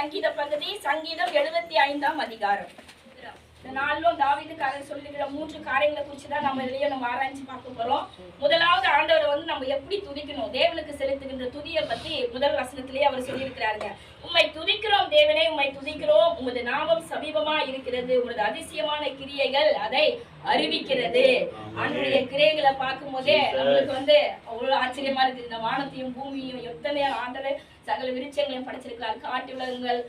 சங்கீத பகுதி சங்கீதம் 75ஆம் அதிகாரம். இந்த நாளிலும் தாவீதுக்காரர் சொல்லுகிற 3 காரியங்களை குறித்து தான் நம்ம இதையே நம்ம ஆராய்ச்சி பார்க்க போறோம். முதலாவது ஆண்டவரை வந்து நம்ம எப்படி துதிக்கணும், தேவனுக்கு செலுத்துகின்ற துதியை பத்தி முதல் வசனத்திலேயே அவர் சொல்லியிருக்கிறாருங்க. உம்மை துதிக்கிறோம் தேவனே, உம்மை துதிக்கிறோம், உமது நாமம் சமீபமா இருக்கிறது, உமது அதிசயமான கிரியைகள் அதை அறிவிக்கிறது. ஆண்டவருடைய கிரியைகளை பார்க்கும் போதே நம்மளுக்கு வந்து அவ்வளவு ஆச்சரியமா இருக்குது. இந்த வானத்தையும் பூமியையும் எத்தனை ஆண்டவர் சகல விருட்சங்களையும் படைச்சிருக்கிறார். காட்டு விலங்குகள்,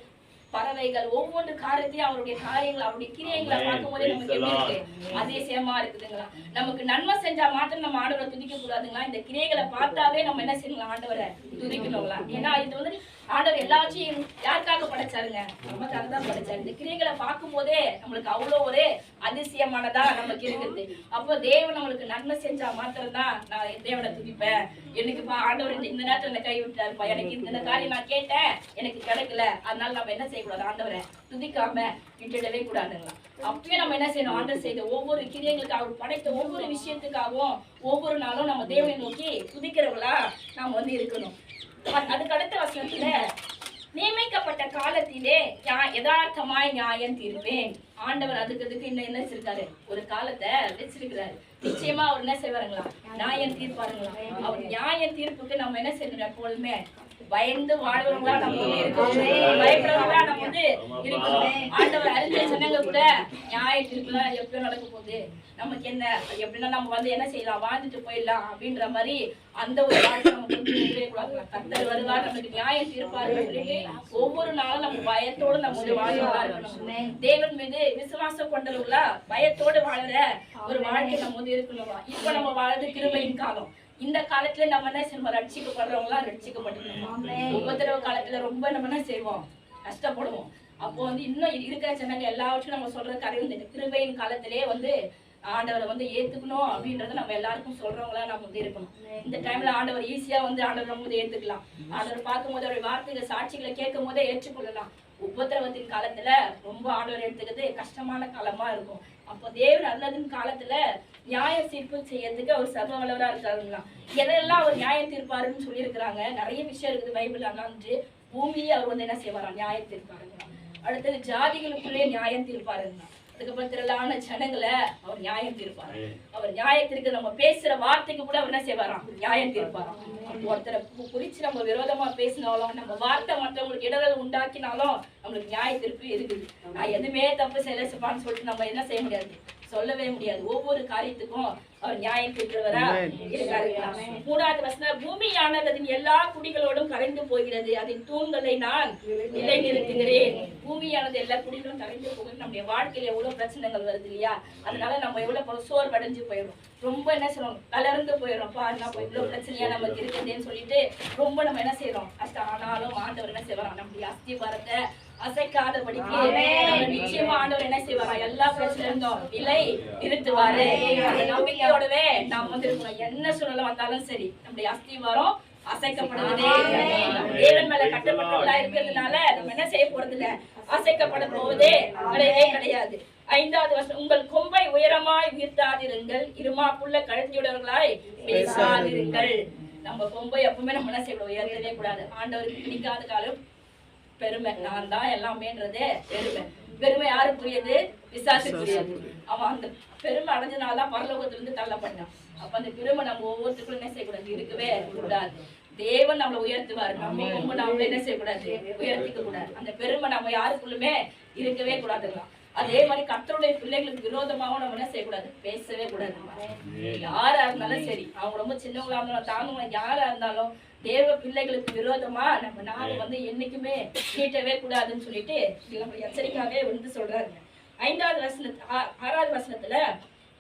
பறவைகள், ஒவ்வொரு காரியத்தையும் அவருடைய காரியங்கள் அவருடைய கிரியைகளை பார்க்கும் போதே நமக்கு எப்படி இருக்கு, அதிசயமா இருக்குதுங்களா. நமக்கு நன்மை செஞ்சா மாத்திரம் நம்ம ஆண்டவரை துதிக்க கூடாதுங்களா, இந்த கிரியைகளை பார்த்தாவே நம்ம என்ன செய்யணும், ஆண்டவரை துதிக்கணுங்களா. ஏன்னா இது வந்து ஆண்டவர் எல்லாத்தையும் யாருக்காக படைச்சாருங்க, நமக்காக தான் படைச்சாரு. இந்த கிரியைகளை பார்க்கும் போதே நம்மளுக்கு அவ்வளோ ஒரு அதிசயமானதா நமக்கு இருக்குது. அப்போ தேவன் நம்மளுக்கு நன்மை செஞ்சா மாத்திரம் தான் நான் தேவனை துதிப்பேன். எனக்கு ஆண்டவர் இந்த நேரத்தில் என்ன கை விட்டாருப்பா, எனக்கு இந்த காரியம் நான் கேட்டேன் எனக்கு கிடைக்கல, அதனால நம்ம என்ன செய்யக்கூடாது, ஆண்டவரை துதிக்காம விட்டுடவே கூடாதுங்களா. அப்பவே நம்ம என்ன செய்யணும், ஆண்டவர் செய்த ஒவ்வொரு கிரியைகளுக்கு அவர் படைத்த ஒவ்வொரு விஷயத்துக்காகவும் ஒவ்வொரு நாளும் நம்ம தேவனை நோக்கி துதிக்கிறவங்களா நாம் வந்து இருக்கணும். அதுக்கு அடுத்த வசனத்துல நியமிக்கப்பட்ட காலத்திலே யதார்த்தமாய் நியாயம் தீர்ப்பேன். ஆண்டவர் அதுக்கு இன்னும் என்ன வச்சிருக்காரு, ஒரு காலத்தை வச்சிருக்கிறாரு. நிச்சயமா அவர் என்ன செய்வாருங்களா, நியாயம் தீர்ப்பாருங்களா. அவர் நியாயம் தீர்ப்புக்கு நம்ம என்ன செய்யணும், எப்பொழுதுமே பயந்து வாழ்றவங்களா நம்ம வந்து இருக்கணும், பயப்படுறவங்களா நம்ம வந்து இருக்கணும். ஆண்டவர் அறிஞ்ச சொன்னங்க கூட நியாய தீர்ப்புலாம் எப்படியும் நடக்க போகுது, நமக்கு என்ன எப்படின்னா நம்ம வந்து என்ன செய்யலாம், வாழ்ந்துட்டு போயிடலாம் அப்படின்ற மாதிரி அந்த ஒரு வாழ்க்கை நமக்கு வந்து கூடாது. கர்த்தர் வருவார், நமக்கு நியாயம் தீர்ப்பாரு சொல்லிட்டு ஒவ்வொரு நாளும் நம்ம பயத்தோடு நம்ம வந்து வாழ்வா இருக்கணும். தேவன் மீது விசுவாசம் கொண்டவர்களா பயத்தோடு வாழற ஒரு வாழ்க்கை நம்ம வந்து இருக்கணுமா. இப்ப நம்ம வாழ்றது கிருபையின் காலம். இந்த காலத்துல நம்ம என்ன செய்வோம், ரட்சிக்கப்படுறவங்களா ரட்சிக்கப்பட்டுக்கணும். உபத்திரவ காலத்துல ரொம்ப நம்ம என்ன செய்வோம், கஷ்டப்படுவோம். அப்போ வந்து இன்னும் இருக்கிற ஜனங்க எல்லாவற்றும் நம்ம சொல்ற காரியம் இந்த கிருபையின் காலத்திலே வந்து ஆண்டவரை வந்து ஏத்துக்கணும் அப்படின்றத நம்ம எல்லாருக்கும் சொல்றவங்களா நம்ம வந்து இருக்கணும். இந்த டைம்ல ஆண்டவர் ஈஸியா வந்து ஆண்டவர் நம்ம வந்து ஏத்துக்கலாம். ஆண்டவர் பார்க்கும் போது அவருடைய வார்த்தைகள் சாட்சிகளை கேட்கும் போதே ஏற்றுக்கொள்ளலாம். உபத்திரவத்தின் காலத்துல ரொம்ப ஆண்டவர் எடுத்துக்கிறது கஷ்டமான காலமா இருக்கும். அப்போ தேவன் அல்லதின் காலத்துல நியாய தீர்ப்பு செய்யறதுக்கு அவர் சர்வ வல்லவரா இருக்காருங்களா. எதெல்லாம் அவர் நியாயம் தீர்ப்பாருன்னு சொல்லி இருக்கிறாங்க. நிறைய விஷயம் இருக்குது பைபிள். அண்ணாந்து பூமியை அவர் வந்து என்ன செய்வாராம், நியாயம் தீர்ப்பாருங்களா. அடுத்தது ஜாதிகளுக்குள்ளே நியாயம் தீர்ப்பாருங்களா. அதுக்கப்புறம் திரளான ஜனங்களை அவர் நியாயம் தீர்ப்பாரு. அவர் நியாயத்திற்கு நம்ம பேசுற வார்த்தைக்கு கூட அவர் என்ன செய்வாராம், நியாயம் தீர்ப்பாராம். ஒருத்தரை குறிச்சு நம்ம விரோதமா பேசினாலும், நம்ம வார்த்தை மற்றவங்களுக்கு இடர்கள் உண்டாக்கினாலும் நம்மளுக்கு நியாய தீர்ப்பு இருக்குது. நான் எதுவுமே தப்பு செய்யலப்பான்னு சொல்லிட்டு நம்ம என்ன செய்ய முடியாது, சொல்லவே முடியாது. ஒவ்வொரு காரியத்துக்கும் அவர் நியாயம் தீர்க்கிறவரா இருக்காரு. 3வது வசனம், பூமியானது அதன் எல்லா குடிகளோடும் கரைந்து போகிறது, அதன் தூண்களை நான் நிலைநிறுத்துகிறேன். பூமியானது எல்லா குடிகளும் கரைந்து போகிறது. நம்முடைய வாழ்க்கையில எவ்வளவு பிரச்சனைகள் வருது இல்லையா, அதனால நம்ம எவ்வளவு சோர்வடைஞ்சு போயிடும், ரொம்ப என்ன செய்யறோம், தளர்ந்து போயிடும். நம்ம இவ்வளவு பிரச்சனையா நமக்கு இருக்குதுன்னு சொல்லிட்டு ரொம்ப நம்ம என்ன செய்யறோம், கஷ்டம். ஆனாலும் ஆண்டவர் என்ன செய்வாராம், நம்முடைய அஸ்திபாரத்தை அசைக்காதபடிக்கு நிச்சயமா ஆண்டவர் என்ன செய்வாரா, எல்லா பிரச்சனை இருந்தோம் விலை நிறுத்துவாரு. அந்த நம்பிக்கையோடவே நாம் வந்து இருக்கணும். என்ன சூழ்நிலை வந்தாலும் சரி நம்முடைய அஸ்திவாரம் அசைக்கப்படுவதே. தேவன் மேல கட்டப்பட்டவர்களா இருக்கிறதுனால நம்ம என்ன செய்ய போறது இல்ல, அசைக்கப்பட போவதே கிடையவே கிடையாது. 5வது வசனம், உங்கள் கொம்பை உயரமாய் உயர்த்தாதிருங்கள், இருமாப்புள்ள கழுத்தியுடையவர்களாய் பேசாதிருங்கள். நம்ம கொம்பை எப்பவுமே நம்ம என்ன செய்யக்கூடாது, உயர்த்தவே கூடாது. ஆண்டவருக்கு பிடிக்காத காலம் பெருமை. நான் தான் எல்லாமேன்றதே பெருமை. பெருமை யாருக்குரியது, பிசாசுக்குரியது. அவன் அந்த பெருமை அடைஞ்சனால்தான் பரலோகத்திலிருந்து தள்ளப்பட்டான். அப்ப அந்த பெருமை நம்ம ஒவ்வொருத்தருக்கும் என்ன செய்யக்கூடாது, இருக்கவே கூடாது. தேவன் நம்மளை உயர்த்துவார், நம்ம ரொம்ப நம்மள என்ன செய்யக்கூடாது, உயர்த்திக்க கூடாது. அந்த பெருமை நம்ம யாருக்குள்ளுமே இருக்கவே கூடாதுங்களா. அதே மாதிரி கர்த்தருடைய பிள்ளைகளுக்கு விரோதமாகவும் நம்ம என்ன செய்யக்கூடாது, பேசவே கூடாது. யாரா இருந்தாலும் சரி, அவங்க ரொம்ப சின்னவங்களா இருந்தாலும் தாங்க, யாரா இருந்தாலும் தேவ பிள்ளைகளுக்கு விரோதமா நம்ம நாம வந்து என்னைக்குமே நீட்டவே கூடாதுன்னு சொல்லிட்டு நம்ம எச்சரிக்கையாவே வந்து சொல்றாங்க. 6வது வசனத்துல,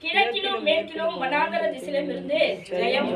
கிழக்கிலும் மேற்கிலும் வனாந்தர திசையிலும் இருந்து ஜெயம்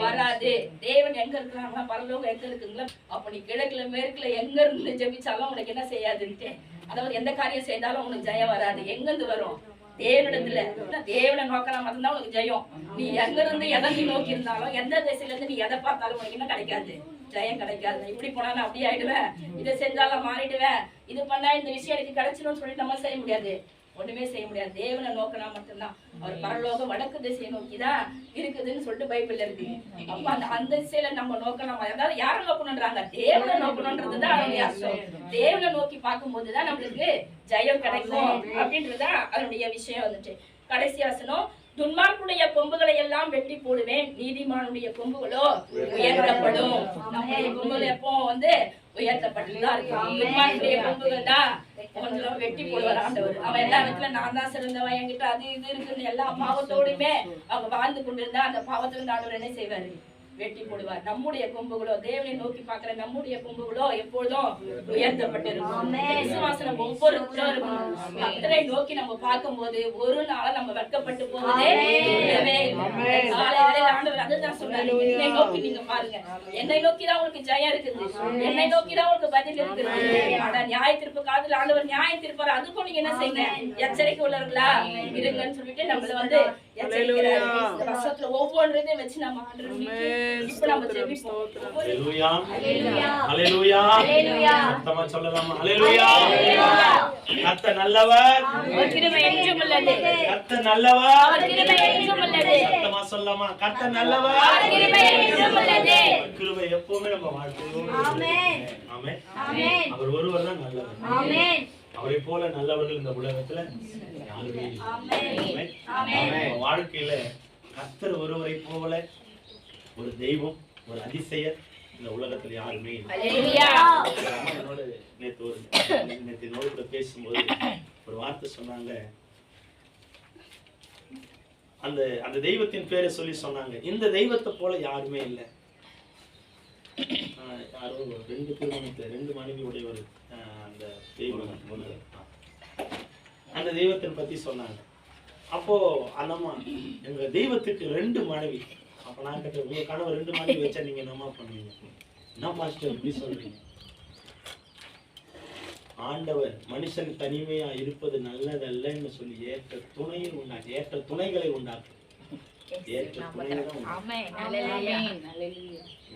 வராது. தேவன் எங்க இருக்கிறாங்களா, பரலோகம் எங்க இருக்குங்களா, அப்ப நீ கிழக்குல மேற்குல எங்க இருந்து ஜெபிச்சாலும் உனக்கு என்ன செய்யாதுன்ட்டு, அதாவது எந்த காரியம் செய்தாலும் உனக்கு ஜெயம் வராது. எங்க இருந்து வரும், தேவனிடத்துல. தேவனை நோக்கலாம் மட்டும்தான் உனக்கு ஜெயம். நீ எங்க இருந்து எதை நீ நோக்கி இருந்தாலும், எந்த திசையில இருந்து நீ எதை பார்த்தாலும் உனக்கு என்ன கிடைக்காது, ஜெயம் கிடைக்காது. இப்படி போனா நான் அப்படி ஆயிடுவேன், இதை செஞ்சாலும் மாறிடுவேன், இது பண்ணா இந்த விஷயம் எனக்கு கிடைச்சிடும் சொல்லிட்டு நம்ம செய்ய முடியாது. ஒண்ணுமே செய்ய முடியாது. தேவனை நோக்கினா மட்டும்தான். அவர் பரலோகம் வடக்கு திசையை நோக்கிதான் இருக்குதுன்னு சொல்லிட்டு பைபிள்ல இருக்கு. அப்ப அந்த திசையில நம்ம நோக்கணும். அதாவது யாரை நோக்கணும்ன்றாங்க? தேவனை நோக்கணும்ன்றதுதான் அதனுடைய அர்த்தம். தேவனை நோக்கி பார்க்கும் போதுதான் நம்மளுக்கு ஜெயம் கிடைக்கும் அப்படின்றதுதான் அதனுடைய விஷயம் வந்துட்டு. கடைசி வசனம், துன்மார்க்குடைய கொம்புகளை எல்லாம் வெட்டி போடுவேன், நீதிமானுடைய கொம்புகளோ உயர்த்தப்படும். நம்முடைய கொம்புகள் எப்போ உயர்த்தப்பட்டுதான் இருக்கு. துன்மார்க்குடைய கொம்புகள் தான் கொஞ்சம் வெட்டி போடுவார் ஆண்டவர். அவன் எல்லா இடத்துல நான் தான் சிறந்தவன், என்கிட்ட அது இது இருக்குன்னு எல்லா பாவத்தோடுமே அவங்க வாழ்ந்து கொண்டிருந்தா அந்த பாவத்திலிருந்து ஆண்டவர் என்ன செய்வாரு? வெட்டி போடுவார். நம்முடைய கொம்புகளோ, தேவனை நோக்கி பார்க்கிற நம்முடைய கொம்புகளோ எப்பொழுதும் உயர்த்தப்பட்டிருக்கும். விசுவாசம் ஒவ்வொருத்தரும் கர்த்தரை நோக்கி நம்ம பார்க்கும் போது ஒரு நாள நம்ம வெட்கப்பட்டு போவதே இல்லவே இல்லை. காலையில ஆண்டவர் அதுதான் சொல்றாரு, என்னை நோக்கி நீங்க பாருங்க, என்னை நோக்கி தான் உங்களுக்கு ஜெயம் இருக்குது, என்னை நோக்கி தான் உங்களுக்கு பதில் இருக்குது. ஆனா நியாய தீர்ப்பு காலத்துல ஆண்டவர் நியாயம் தீர்ப்பாரு. அதுக்கும் நீங்க என்ன செய்யுங்க? எச்சரிக்கை உள்ளவர்களா இருங்கன்னு சொல்லிட்டு நம்மள எச்சரிக்கிறாரு. இந்த வருஷத்துல ஒவ்வொன்றையும் வச்சு நம்ம ஆண்டவர் இப்ப நம்ம ஜெபிப்போம். ஹல்லேலூயா ஹல்லேலூயா ஹல்லேலூயா. சத்தமா சொல்லலாமா? ஹல்லேலூயா. கர்த்தர் நல்லவர், அவர் கிருபை என்றும் உள்ளது. கர்த்தர் நல்லவர், அவர் கிருபை என்றும் உள்ளது. சத்தமா சொல்லலாமா? கர்த்தர் நல்லவர், அவர் கிருபை என்றும் உள்ளது. கிருபை எப்பவுமே நம்ம வாழ்க்கையில. ஆமென் ஆமென் ஆமென். அவர் ஒருவர் தான் நல்லவர். ஆமென். அவரை போல நல்லவர்கள் இந்த உலகத்துல யாருமே இல்லை. ஆமென் ஆமென். வாழ்க்கையில கர்த்தர் ஒருவரை போல ஒரு தெய்வம், ஒரு அதிசயர் இந்த உலகத்துல யாருமே இல்லை. நேத்து கூட பேசும்போது ஒரு வார்த்தை சொன்னாங்க. அந்த தெய்வத்தின் பேரை சொல்லி சொன்னாங்க, இந்த தெய்வத்தை போல யாருமே இல்லை. யாரோ 2 திருமணத்துல 2 மனைவி உடையவர் அந்த தெய்வம், அந்த தெய்வத்தை பத்தி சொன்னாங்க. அப்போ அந்தம்மா, எங்க தெய்வத்துக்கு 2 மனைவி. அப்ப நான் கேட்டேன், உங்க கணவர் 2 மனைவி வச்சா நீங்க என்னமா பண்ணுவீங்க? என்ன பாஸ்டர் இப்படி சொல்றீங்க? ஆண்டவர் மனுஷன் தனிமையா இருப்பது நல்லதல்லன்னு சொல்லி ஏற்ற துணைகளை உண்டாக்கு. ஏற்ற துணைகளை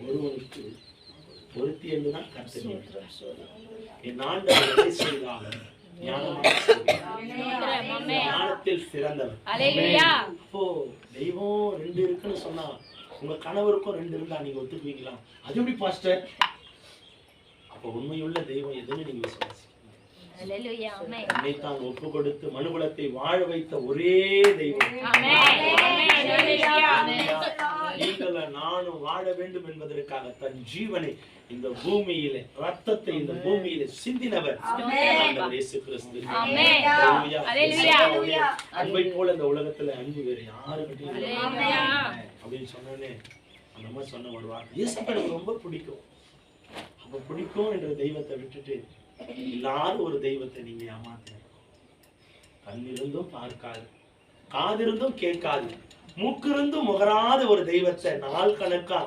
ஒருவனுக்கு பொருத்தி என்றுதான் கர்த்தர். என் ஆண்டவர் எதை செய்தாலும் ஞானத்தில் சிறந்தவர். அப்போ தெய்வம் 2 இருக்குன்னு சொன்னா உங்க கணவருக்கும் 2 இருந்தா நீங்க ஒத்துக்குவீங்களா? அது எப்படி பாஸ்டர்? அப்ப உண்மையுள்ள தெய்வம் எதுன்னு நீங்க விசுவாசிக்கணும். என்னைத்தான் ஒப்பு கொடுத்து மனுகுலத்தை வாழ வைத்த ஒரே தெய்வம். நீங்கள நானும் வாழ வேண்டும் என்பதற்காக தன் ஜீவனை இந்த பூமியிலே, ரத்தத்தை இந்த பூமியிலே சிந்தினவர் இயேசு கிறிஸ்து. அன்பை போல இந்த உலகத்துல அன்பு வேறு யாருக்கிட்டையும் அப்படின்னு சொன்னோன்னே அந்த மாதிரி சொன்ன ஒரு வார்த்தை இயேசுக்கு எனக்கு ரொம்ப பிடிக்கும். அப்ப பிடிக்கும் என்ற தெய்வத்தை விட்டுட்டு இல்லாத ஒரு தெய்வத்தை நீங்க ஏமாத்த. கண்ணிருந்தும் பார்க்காது, காதிருந்தும் கேட்காது, மூக்கிருந்தும் முகராத ஒரு தெய்வத்தை நாள் கணக்கா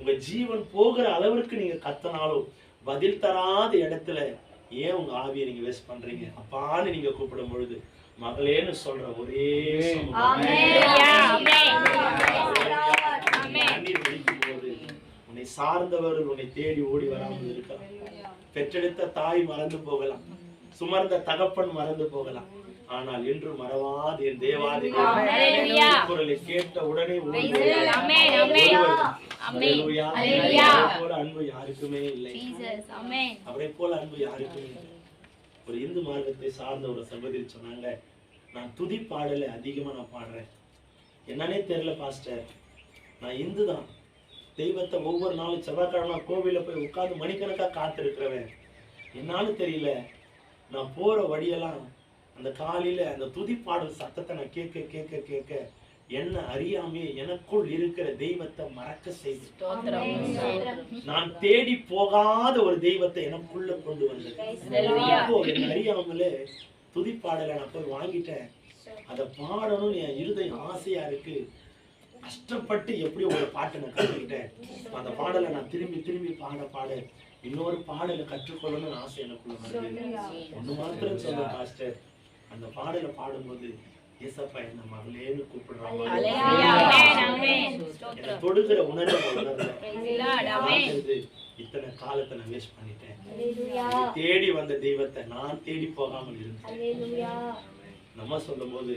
உங்க ஜீவன் போகிற அளவிற்கு நீங்க கத்தனாலும் பதில் தராத இடத்துல ஏன் உங்க ஆவியை நீங்க வேஸ்ட் பண்றீங்க? அப்பான்னு நீங்க கூப்பிடும் பொழுது மகளேன்னு சொல்ற ஒரே கண்ணீர் வலிக்கும் போது உன்னை சார்ந்தவர்கள் உன்னை தேடி ஓடி வராமல் இருக்கலாம். பெற்றெடுத்த தாய் மறந்து போகலாம், சுமர்ந்த தகப்பன் மறந்து போகலாம், ஆனால் என்று மறவாது என் தேவாதி குரலை கேட்ட உடனே அன்பு யாருக்குமே இல்லை. அவரை போல அன்பு யாருக்குமே இல்லை. ஒரு இந்து மார்க்கத்தை சார்ந்த ஒரு சகோதரி சொன்னாங்க, நான் துதி பாடலை அதிகமா நான் பாடுறேன். என்னன்னே தெரியல பாஸ்டர், நான் இந்து தான், தெய்வத்தை ஒவ்வொரு நாளும் செவ்வாய்க்கிழமை கோவில போய் உட்கார்ந்து மணிக்கணக்கா காத்திருக்கிறவன். என்னாலும் தெரியல, நான் போற வழியெல்லாம் அந்த காலையில அந்த துதி பாடல் சத்தத்தை நான் கேட்க கேட்க கேட்க என்ன அறியாமே எனக்குள் இருக்கிற தெய்வத்தை மறக்க செய்து நான் தேடி போகாத ஒரு தெய்வத்தை எனக்குள்ள கொண்டு வந்தது. என்ன அறியாமலே துதி பாடலை நான் போய் வாங்கிட்டேன். அதை பாடணும் என் இருதயம் ஆசையா இருக்கு. கஷ்டப்பட்டு எப்படி ஒரு பாட்டை நான் கற்றுக்கிட்டேன். அந்த பாடலை நான் திரும்பி திரும்பி பாட இன்னொரு பாடலை கற்றுக்கொள்ளணும்னு ஆசை எனக்குள்ள வருது. ஒண்ணு மாத்திரம் சொல்ல பாஸ்டர், அந்த பாடலை பாடும்போது ஏசப்பா என்ன மகளேன்னு கூப்பிடுறாங்க, தொடுகிற உணர்வு. இத்தனை காலத்தை நான் வேஸ்ட் பண்ணிட்டேன். தேடி வந்த தெய்வத்தை நான் தேடி போகாமல் இருந்தேன். நம்ம சொல்லும் போது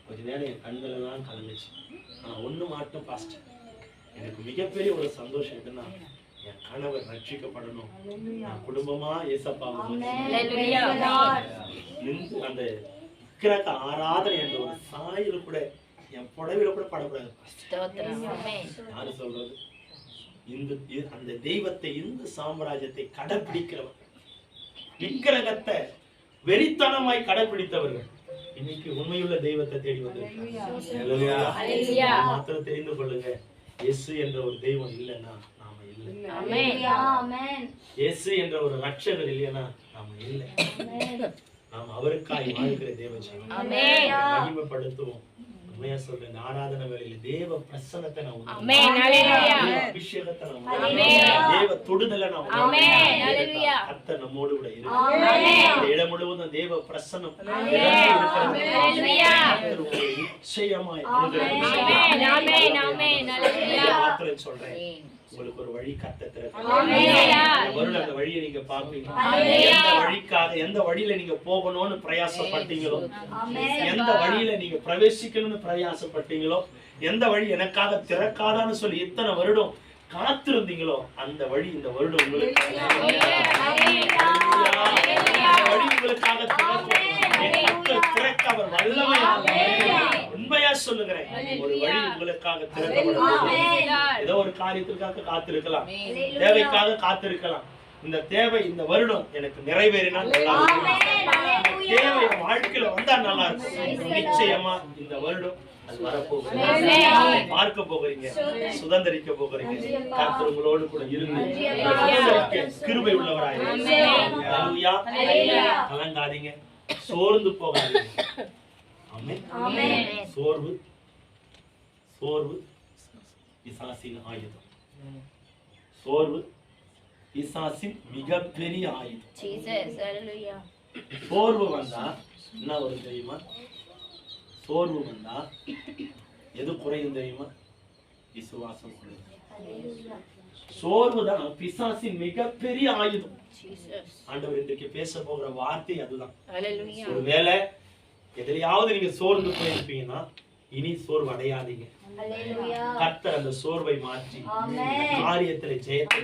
கொஞ்ச நேரம் என் கண்களெல்லாம் கலந்துச்சு. ஆனா ஒண்ணு மாட்டும் பாஸ்டர், எனக்கு மிகப்பெரிய ஒரு சந்தோஷம் என்னன்னா, என் கணவர் ரட்சிக்கப்படணும், நான் குடும்பமா ஏசப்பாவை அந்த விக்கிரக ஆராதனை என்ற ஒரு சாயல் கூட என் புடவையில கூட படக்கூடாது. யாரு சொல்றது? அந்த தெய்வத்தை, இந்து சாம்ராஜ்யத்தை கடைபிடிக்கிறவர், விக்கிரகத்தை வெறித்தனமாய் கடைபிடித்தவர்கள் இன்னைக்கு உண்மையுள்ள தெய்வத்தை தேடி வந்திருக்காங்க. மாத்திரம் தெரிந்து கொள்ளுங்க, இயேசு என்ற ஒரு தெய்வம் இல்லைன்னா நாம இல்லை. இயேசு என்ற ஒரு ரட்சகர் இல்லைன்னா நாம இல்லை. நாம் அவருக்காய் வாழ்கிற தேவஜனம் மகிமைப்படுத்துவோம். உண்மையா சொல்றேன், ஆராதனை வேளையில தேவ பிரசன்னத்தை நாம் அபிஷேகத்தை நாம் தேவ தொடுதலை நாம் கர்த்தர் நம்மோடு கூட இருக்கிறார். இடம் முழுவதும் தேவ பிரசன்னம் நிச்சயமாய் சொல்றேன். உங்களுக்கு ஒரு வழி கர்த்தர் அந்த வழியை நீங்க பாப்பீங்க. எந்த வழியில நீங்க போகணும்னு பிரயாசப்பட்டீங்களோ, எந்த வழியில நீங்க பிரவேசிக்கணும்னு பிரயாசப்பட்டீங்களோ, எந்த வழி எனக்காக திறக்காதான்னு சொல்லி இத்தனை வருடம் காத்திருந்தீங்களோ, அந்த வழி இந்த வருடம் உங்களுக்கு வழி உங்களுக்காக திறக்க அவர் வல்லமையாக. உண்மையா சொல்லுகிறேன், ஒரு வழி உங்களுக்காக திறக்கப்படும். ஏதோ ஒரு காரியத்திற்காக காத்திருக்கலாம், தேவைக்காக காத்திருக்கலாம். இந்த தேவை இந்த வருடம் எனக்கு நிறைவேறினால் தேவை வாழ்க்கையில வந்தா நல்லா இருக்கும். நிச்சயமா இந்த வருடம் அது வரப்போகுது, பார்க்க போகிறீங்க, சுதந்திரிக்க போகிறீங்க. கர்த்தர் உங்களோடு கூட இருந்து கிருபை உள்ளவராய். கலங்காதீங்க, சோர்ந்து போகாதீங்க. சோர்வு சோர்வு பிசாசின் ஆயுதம். சோர்வு பிசாசின் மிகப்பெரிய ஆயுதம். சோர்வு வந்தா என்ன வரும் தெரியுமா? சோர்வு வந்தா எது குறையும் தெரியுமா? விசுவாசம் குறையும். சோர்வுதான் பிசாசின் மிகப்பெரிய ஆயுதம். ஆண்டவர் இன்றைக்கு பேச போகிற வார்த்தை அதுதான். ஒருவேளை எதிலையாவது நீங்க சோர்ந்து போயிருப்பீங்கன்னா இனி சோர்வு அடையாதீங்க. கர்த்தர் அந்த சோர்வை மாற்றி காரியத்துல ஜெயத்தை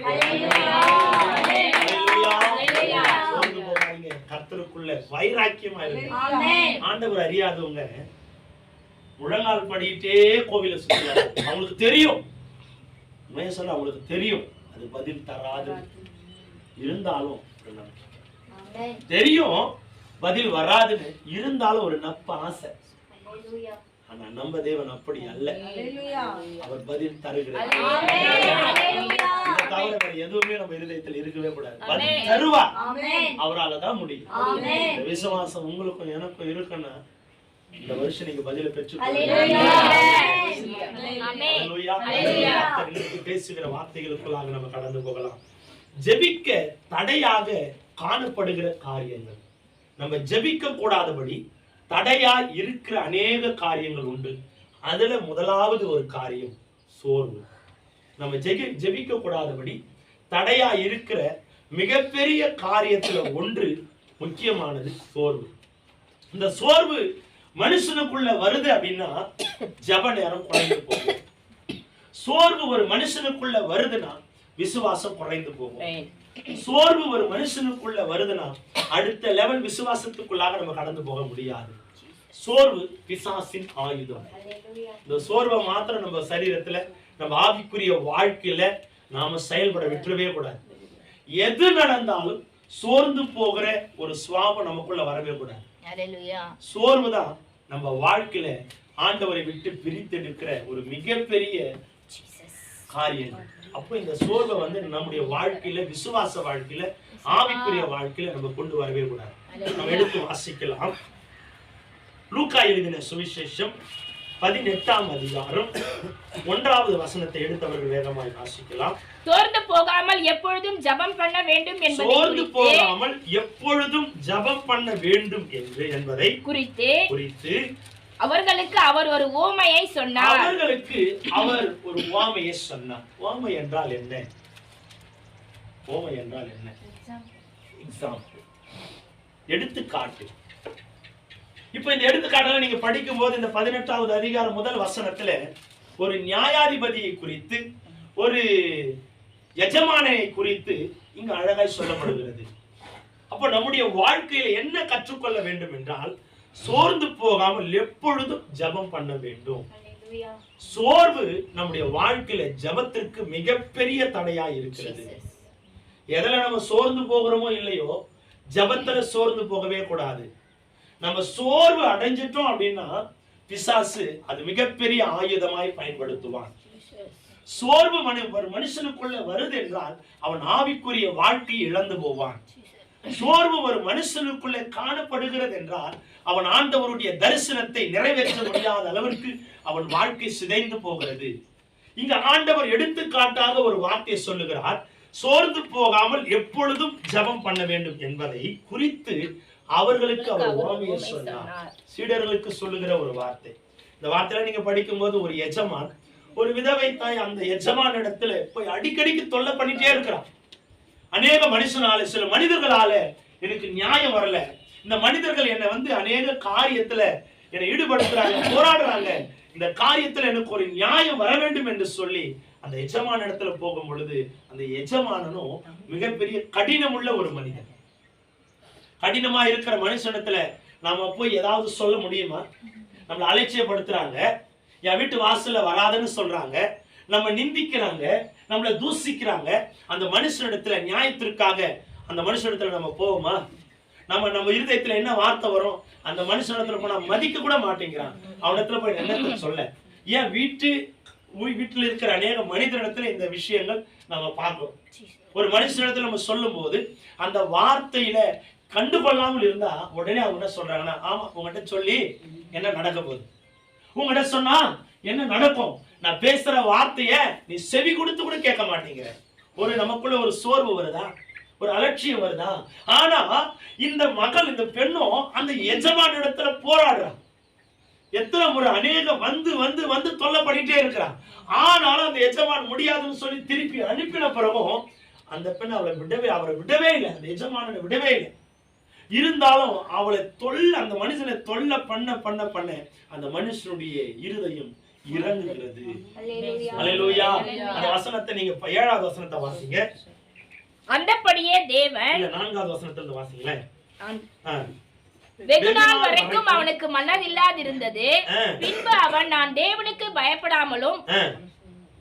சோர்ந்து போகாதீங்க. கர்த்தருக்குள்ள வைராக்கியமா இருக்கு. ஆண்டவர் அறியாதவங்க முழங்கால் படிட்டே கோவில சொல்றாங்க. அவங்களுக்கு தெரியும், உண்மையை சொல்ல அவங்களுக்கு தெரியும் அது பதில் தராது. இருந்தாலும் தெரியும் பதில் வராதுன்னு, இருந்தாலும் ஒரு நப்ப ஆசை. ஆனா நம்ம தேவன் அப்படி அல்ல, அவர் பதில் தருகிறார். தவிர எதுவுமே நம்ம இருதயத்தில் இருக்கவே கூடாது. பதில் தருவார், அவரால் தான் முடியும். விசுவாசம் உங்களுக்கும் எனக்கும் இருக்குன்னா இந்த வருஷம் நீங்க பதில பெற்று பேசுகிற வார்த்தைகளுக்குள்ளாக நம்ம கடந்து போகலாம். ஜெபிக்க தடையாக காணப்படுகிற காரியங்கள், நம்ம ஜெபிக்க கூடாதபடி தடையா இருக்கிற அநேக காரியங்கள் உண்டு. அதுல முதலாவது ஒரு காரியம் சோர்வு. நம்ம ஜெபிக்க கூடாதபடி தடையா இருக்கிற மிகப்பெரிய காரியத்துல ஒன்று முக்கியமானது சோர்வு. இந்த சோர்வு மனுஷனுக்குள்ள வருது அப்படின்னா ஜெப நேரம் குறைந்து போகும். சோர்வு ஒரு மனுஷனுக்குள்ள வருதுன்னா விசுவாசம் குறைந்து போகும். சோர்வு ஒரு மனுஷனுக்குள்ள வருதுன்னா அடுத்த லெவல் விசுவாசத்துக்குள்ளாக நம்ம கடந்து போக முடியாது. சோர்வு பிசாசின் ஆயுதம். இந்த சோர்வை மாத்திரம் நம்ம சரீரத்துல நம்ம ஆவிக்குரிய வாழ்க்கையில நாம செயல்பட விட்டுறவே கூடாது. எது நடந்தாலும் சோர்ந்து போகிற ஒரு சுவாபம் நமக்குள்ள வரவே கூடாது. சோர்வுதான் நம்ம வாழ்க்கையில ஆண்டவரை விட்டு பிரித்தெடுக்கிற ஒரு மிகப்பெரிய காரியங்கள். அப்போ இந்த சோர்வை நம்முடைய வாழ்க்கையில, விசுவாச வாழ்க்கையில, ஆவிக்குரிய வாழ்க்கையில நம்ம கொண்டு வரவே கூடாது. நம்ம எடுத்து வாசிக்கலாம். லூக்கா எழுதின சுவிசேஷம் 18ஆம் அதிகாரம் 1வது வசனத்தை எடுத்தவர்கள் வேகமாய் வாசிக்கலாம். சோர்ந்து போகாமல் எப்பொழுதும் ஜெபம் பண்ண வேண்டும் என்பதை குறித்து அவர்களுக்கு அவர் ஒரு உவமையை சொன்னார். உவமை என்றால் என்ன? உவமை என்றால் என்ன? எக்ஸாம்பிள், எடுத்துக்காட்டு. இப்ப இந்த எடுத்துக்காட்டுல நீங்க படிக்கும் போது இந்த 18வது அதிகாரம் முதல் வசனத்துல ஒரு நியாயாதிபதியை குறித்து ஒரு எஜமானை குறித்து இங்கு அழகாய் சொல்லப்படுகிறது. அப்ப நம்முடைய வாழ்க்கையில என்ன கற்றுக்கொள்ள வேண்டும் என்றால், சோர்ந்து போகாமல் எப்பொழுதும் ஜெபம் பண்ண வேண்டும். சோர்வு நம்முடைய வாழ்க்கையில ஜெபத்திற்கு மிகப்பெரிய தடையா இருக்கிறது. எதுல நம்ம சோர்ந்து போகிறோமோ இல்லையோ, ஜெபத்துல சோர்ந்து போகவே கூடாது. நம்ம சோர்வு அடைஞ்சிட்டோம் அப்படின்னா பிசாசு அது மிகப்பெரிய ஆயுதமாய் பயன்படுத்துவான். சோர்வு ஒரு மனுஷனுக்குள்ள வருது என்றால் அவன் ஆவிக்குரிய வாழ்க்கையை இழந்து போவான். சோர்வு ஒரு மனுஷனுக்குள்ளே காணப்படுகிறது என்றால் அவன் ஆண்டவருடைய தரிசனத்தை நிறைவேற்ற முடியாத அளவிற்கு அவன் வாழ்க்கை சிதைந்து போகிறது. இங்க ஆண்டவர் எடுத்துக்காட்டாக ஒரு வார்த்தையை சொல்லுகிறார், சோர்ந்து போகாமல் எப்பொழுதும் ஜெபம் பண்ண வேண்டும் என்பதை குறித்து அவர்களுக்கு அவர் உவமையை சொன்னார். சீடர்களுக்கு சொல்லுகிற ஒரு வார்த்தை. இந்த வார்த்தையில நீங்க படிக்கும் போது ஒரு எஜமான் ஒரு விதவை தாய் அந்த எஜமான இடத்துல போய் அடிக்கடிக்கு தொல்லை பண்ணிட்டே இருக்கிறான். அநேக மனுஷனால சில மனிதர்களால எனக்கு நியாயம் வரல, இந்த மனிதர்கள் என்னை அநேக காரியத்துல என்னை ஈடுபடுத்துறாங்க, போராடுறாங்க, இந்த காரியத்துல எனக்கு ஒரு நியாயம் வர வேண்டும் என்று சொல்லி அந்த எஜமான இடத்துல போகும் பொழுது அந்த எஜமானனும் மிகப்பெரிய கடினமுள்ள ஒரு மனிதன். கடினமா இருக்கிற மனுஷனத்துல நாம போய் ஏதாவது சொல்ல முடியுமா? நம்மளை அலட்சியப்படுத்துறாங்க, என் வீட்டு வாசல்ல வராதுன்னு சொல்றாங்க, நம்ம நிந்திக்கிறாங்க, நம்மளை தூசிக்கிறாங்க. அந்த மனுஷனிடத்துல நியாயத்திற்காக அந்த மனுஷனிடத்துல நம்ம போவோமா? நம்ம இருதயத்துல என்ன வார்த்தை வரும்? அந்த மனுஷனிடத்துல போனா மதிக்க கூட மாட்டேங்கிறான், அவனிடத்துல போய் என்னத்தை சொல்ல? ஏன் வீட்டுல இருக்கிற அநேக மனிதனிடத்துல இந்த விஷயங்கள் நம்ம பார்க்கிறோம். ஒரு மனுஷனிடத்துல நம்ம சொல்லும் போது அந்த வார்த்தையில கண்டுகொள்ளாமல் இருந்தா உடனே அவங்க என்ன சொல்றாங்கன்னா, ஆமா உங்ககிட்ட சொல்லி என்ன நடக்க போகுது, உங்ககிட்ட சொன்னா என்ன நடக்கும், நான் பேசுற வார்த்தைய நீ செவி கொடுத்து கூட கேட்க மாட்டேங்கிற. ஒரு நமக்குள்ள ஒரு சோர்வு வருதா, ஒரு அலட்சியம் வருதா? ஆனா இந்த மகள் இந்த பெண்ணும் அந்த எஜமான இடத்துல போராடுறான். எத்தனை முறை அநேக வந்து வந்து வந்து தொல்லை பண்ணிட்டே இருக்கிறான். ஆனாலும் அந்த எஜமான் முடியாதுன்னு சொல்லி திருப்பி அனுப்பின பிறகும் அந்த பெண் அவரை விடவே இல்லை, அந்த எஜமானனை விடவே இல்லை. இருந்தாலும் அவளை அந்த மனுஷனை தொல்லை பண்ண பண்ண பண்ண அந்த மனுஷனுடைய இருதயம் இறங்குகிறது. அல்லேலூயா. அந்த வசனத்தை நீங்க 7வது வசனத்தை வாசிங்க. அந்தபடியே தேவன் 4வது வசனத்துல வாசிங்களேன். வெகு நாள் வரைக்கும் அவனுக்கு மனதில்லாதிருந்தது. பின்பு அவன், நான் தேவனுக்கு பயப்படாமலும்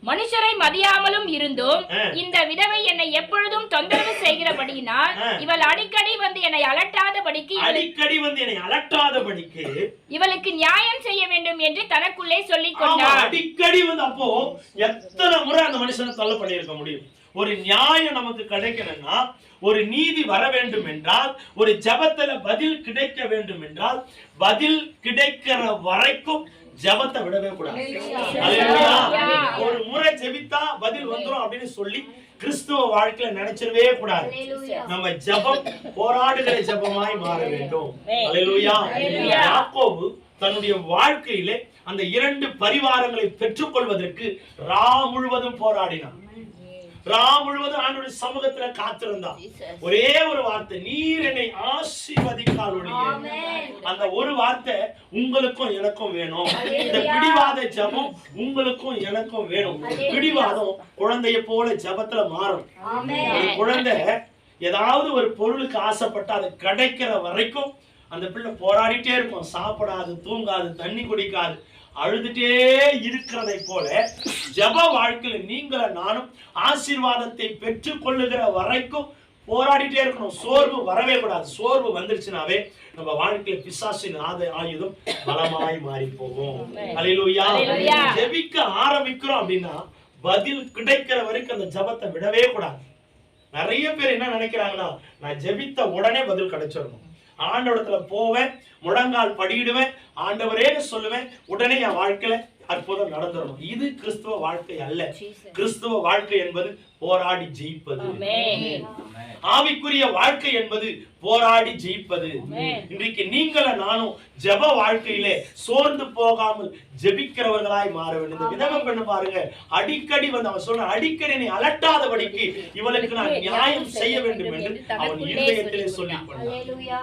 மனுஷரை மதியாமலும் இருந்தும் இந்த விதவை என்னை எப்பொழுதும் தொந்தரவு செய்கிறபடியினால் இவள் அடிக்கடி வந்து என்னை அலட்டாதபடிக்கு இவளுக்கு நியாயம் செய்ய வேண்டும் என்று தனக்குள்ளே சொல்லிக் கொண்டார். அடிக்கடி வந்து அப்போ எத்தனை முறை அந்த மனுஷனை தொல்லை பண்ணியிருக்க முடியும்? ஒரு நியாயம் நமக்கு கிடைக்கணும்னா, ஒரு நீதி வர வேண்டும் என்றால், ஒரு ஜெபத்துல பதில் கிடைக்க வேண்டும் என்றால், பதில் கிடைக்கிற வரைக்கும் ஜெபத்தை விடவே கூடாது. ஒரு முறை ஜெபித்தா பதில் வந்துரும் அப்படின்னு சொல்லி கிறிஸ்துவ வாழ்க்கையில நினைச்சிடவே கூடாது. நம்ம ஜெபம் போராடுகிற ஜெபமாய் மாற வேண்டும். அல்லேலூயா. யாக்கோபு தன்னுடைய வாழ்க்கையிலே அந்த 2 பரிவாரங்களை பெற்றுக்கொள்வதற்கு ரா முழுவதும் போராடினான். ரா முழுவதும் ஆண்டவருடைய சமூகத்துல காத்திருந்தான். ஒரே ஒரு வார்த்தை, நீர் என்னை ஆசீர்வதிக்கால் ஒழிய. அந்த ஒரு வார்த்தை உங்களுக்கும் எனக்கும் வேணும். இந்த பிடிவாத ஜெபம் உங்களுக்கும் எனக்கும் வேணும். பிடிவாதம் குழந்தைய போல ஜெபத்துல மாறும். ஒரு குழந்தை ஏதாவது ஒரு பொருளுக்கு ஆசைப்பட்டு அது கிடைக்கிற வரைக்கும் அந்த பிள்ளை போராடிட்டே இருக்கும். சாப்பிடாது, தூங்காது, தண்ணி குடிக்காது, அழுதுட்டே இருக்கிறதை போல ஜெப வாழ்க்கையில நீங்கள நானும் ஆசீர்வாதத்தை பெற்றுக் கொள்ளுகிற வரைக்கும் போராடிட்டே இருக்கணும். சோர்வு வரவே கூடாது. சோர்வு வந்துருச்சுனாவே நம்ம வாழ்க்கையில பிசாசின் ஆயுதம் பலமாய் மாறி போகும். அல்லேலூயா. ஜெபிக்க ஆரம்பிக்கிறோம் அப்படின்னா பதில் கிடைக்கிற வரைக்கும் அந்த ஜெபத்தை விடவே கூடாது. நிறைய பேர் என்ன நினைக்கிறாங்கன்னா, நான் ஜெபித்த உடனே பதில் கிடைச்சிடணும், ஆண்டவரத்துல போவேன், முழங்கால் படியிடுவேன், ஆண்டவரே சொல்லுவேன், உடனே என் வாழ்க்கையில அற்புதம் நடந்துடணும். இது கிறிஸ்துவ வாழ்க்கை அல்ல. கிறிஸ்துவ வாழ்க்கை என்பது போராடி ஜெயிப்பது. ஆவிக்குரிய வாழ்க்கை என்பது போராடி ஜெயிப்பது. இன்றைக்கு நீங்களும் நானும் ஜெப வாழ்க்கையிலே சோர்ந்து போகாமல் ஜெபிக்கிறவர்களாய் மாற வேண்டும். இந்த விதவை பெண்ணு பாருங்க, அடிக்கடி வந்து அவன் சொல்ற, அடிக்கடி நீ அலட்டாதபடிக்கு இவளுக்கு நான் நியாயம் செய்ய வேண்டும் என்று அவன் இருதயத்திலே சொல்லிக் கொண்டான்.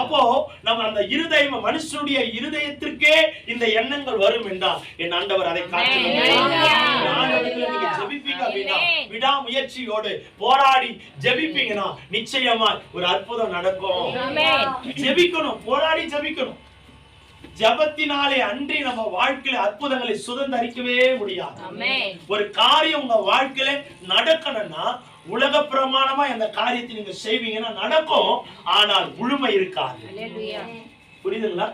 அப்போ நம்ம அந்த இருதயம், மனுஷனுடைய இருதயத்திற்கே இந்த எண்ணங்கள் வரும் என்றால் என் ஆண்டவர் அதை நீங்க ஜெபிப்பீங்க அப்படின்னா, விடாமுயற்சியோடு போராடி ஜெபிப்பீங்கன்னா நிச்சயமா ஒரு அற்புதம் நடக்கும். ஜெபிக்கணும், போராடி ஜெபிக்கணும். ஜெபத்தினாலே அன்றி நம்ம வாழ்க்கையில அற்புதங்களை சுதந்தரிக்கவே முடியாது. ஒரு காரியம் உங்க வாழ்க்கையில நடக்கணும்னா உலக பிரமாணமா அந்த காரியத்தை நீங்க செய்வீங்கன்னா நடக்கும், ஆனால் முழுமை இருக்காது. புரியுதுங்களா?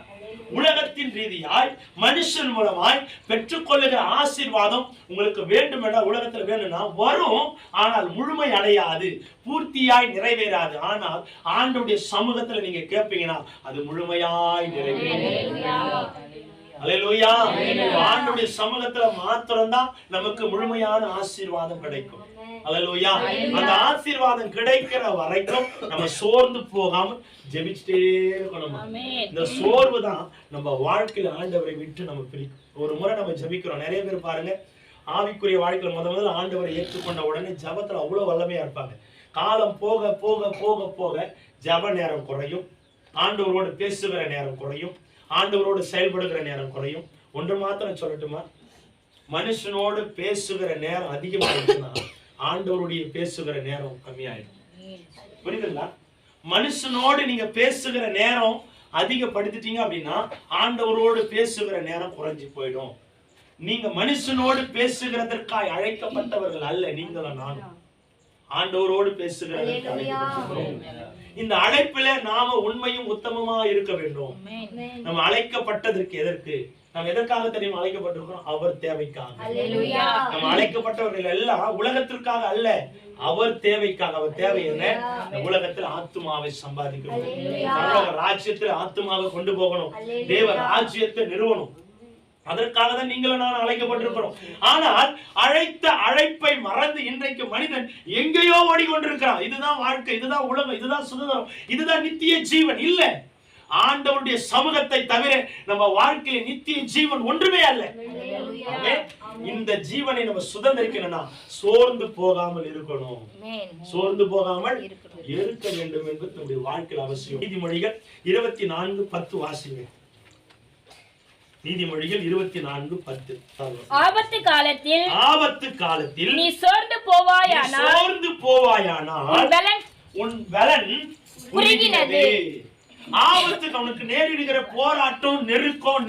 உலகத்தின் ரீதியாய் மனுஷன் மூலமாய் பெற்றுக்கொள்ளுகிற ஆசீர்வாதம் உங்களுக்கு வேண்டும் என்றால் உலகத்தில் வேணும்னா வரும், ஆனால் முழுமை அடையாது, பூர்த்தியாய் நிறைவேறாது. ஆனால் ஆண்டவருடைய சமூகத்துல நீங்க கேட்பீங்கன்னா அது முழுமையாய் நிறைவேறும். அல்லேலூயா. ஆண்டவருடைய சமூகத்துல மாத்திரம்தான் நமக்கு முழுமையான ஆசீர்வாதம் கிடைக்கும். அல்லேலூயா. அந்த ஆசீர்வாதம் கிடைக்கிற வரைக்கும் நம்ம சோர்ந்து போகாம ஜெபிச்சுட்டே இருக்கணும். இந்த சோர்வு தான் நம்ம வாழ்க்கையில ஆண்டவரை விட்டு நம்ம பிரிக்கும். ஒரு முறை நம்ம ஜெபிக்கிறோம். நிறைய பேர் பாருங்க, ஆவிக்குரிய வாழ்க்கையில முதல்ல ஆண்டவரை ஏற்றுக்கொண்ட உடனே ஜெபத்துல அவ்வளவு வல்லமையா இருப்பாங்க. காலம் போக போக போக போக ஜெப நேரம் குறையும், ஆண்டவரோடு பேசுகிற நேரம் குறையும், ஆண்டவரோடு செயல்படுகிற நேரம் குறையும். ஒன்று மாத்திரம் சொல்லட்டுமா, மனுஷனோடு பேசுகிற நேரம் அதிகமாயிடுச்சுன்னா ஆண்டவருடைய பேசுகிற நேரம் கம்மியாயிடும். புரியுதுங்களா? மனுஷனோடு நீங்க பேசுகிற நேரம் அதிகப்படுத்திட்டீங்க அப்படின்னா ஆண்டவரோடு பேசுகிற நேரம் குறைஞ்சு போயிடும். நீங்க மனுஷனோடு பேசுகிறதற்காக அழைக்கப்பட்டவர்கள் அல்ல, நீங்களும் நானும் ஆண்டவரோடு பேசுகிறதற்கு அழைக்கப்பட்டவர்கள். இந்த அழைப்பில நாம உண்மையும் உத்தமமா இருக்க வேண்டும். நம்ம அழைக்கப்பட்டதற்கு எதற்கு? நம்ம எதற்காக தெரியும் அழைக்கப்பட்டிருக்கிறோம்? அவர் தேவைக்காக. நம்ம அழைக்கப்பட்டவர்கள் எல்லாம் உலகத்திற்காக அல்ல, அவர் தேவைக்காக. அவர் தேவை என்ன? உலகத்தில் ஆத்துமாவை சம்பாதிக்கணும், ராஜ்யத்தில் ஆத்துமாவை கொண்டு போகணும், தேவ ராஜ்யத்தை நிறுவனம். அதற்காக தான் நீங்களும் நான் அழைக்கப்பட்டிருக்கிறோம். ஆனால் அழைத்த அழைப்பை மறந்து இன்றைக்கு மனிதன் எங்கேயோ ஓடிக்கொண்டிருக்கிறான். இதுதான் வாழ்க்கை, இதுதான் உலகம், இதுதான் சுதந்திரம், இதுதான் நித்திய ஜீவன். இல்ல, ஆண்டவருடைய சமூகத்தை தவிர நம்ம வாழ்க்கையில நித்திய ஜீவன் ஒன்றுமே அல்ல. இந்த ஜீவனை நம்ம சுதந்திரிக்கணும்னா சோர்ந்து போகாமல் இருக்கணும், சோர்ந்து போகாமல் இருக்க வேண்டும் என்பது நம்முடைய வாழ்க்கையில் அவசியம். நீதிமொழிகள் 24:10 வாசிங்க. நீதிமொழிகள் 24:10. ஆபத்து காலத்தில் நீ சோர்ந்து போவாயானால் உன் பலன் குறுகினது. ஆபத்துக்கு அவனுக்கு நேரிடுகிற போராட்டம், நெருக்கம்,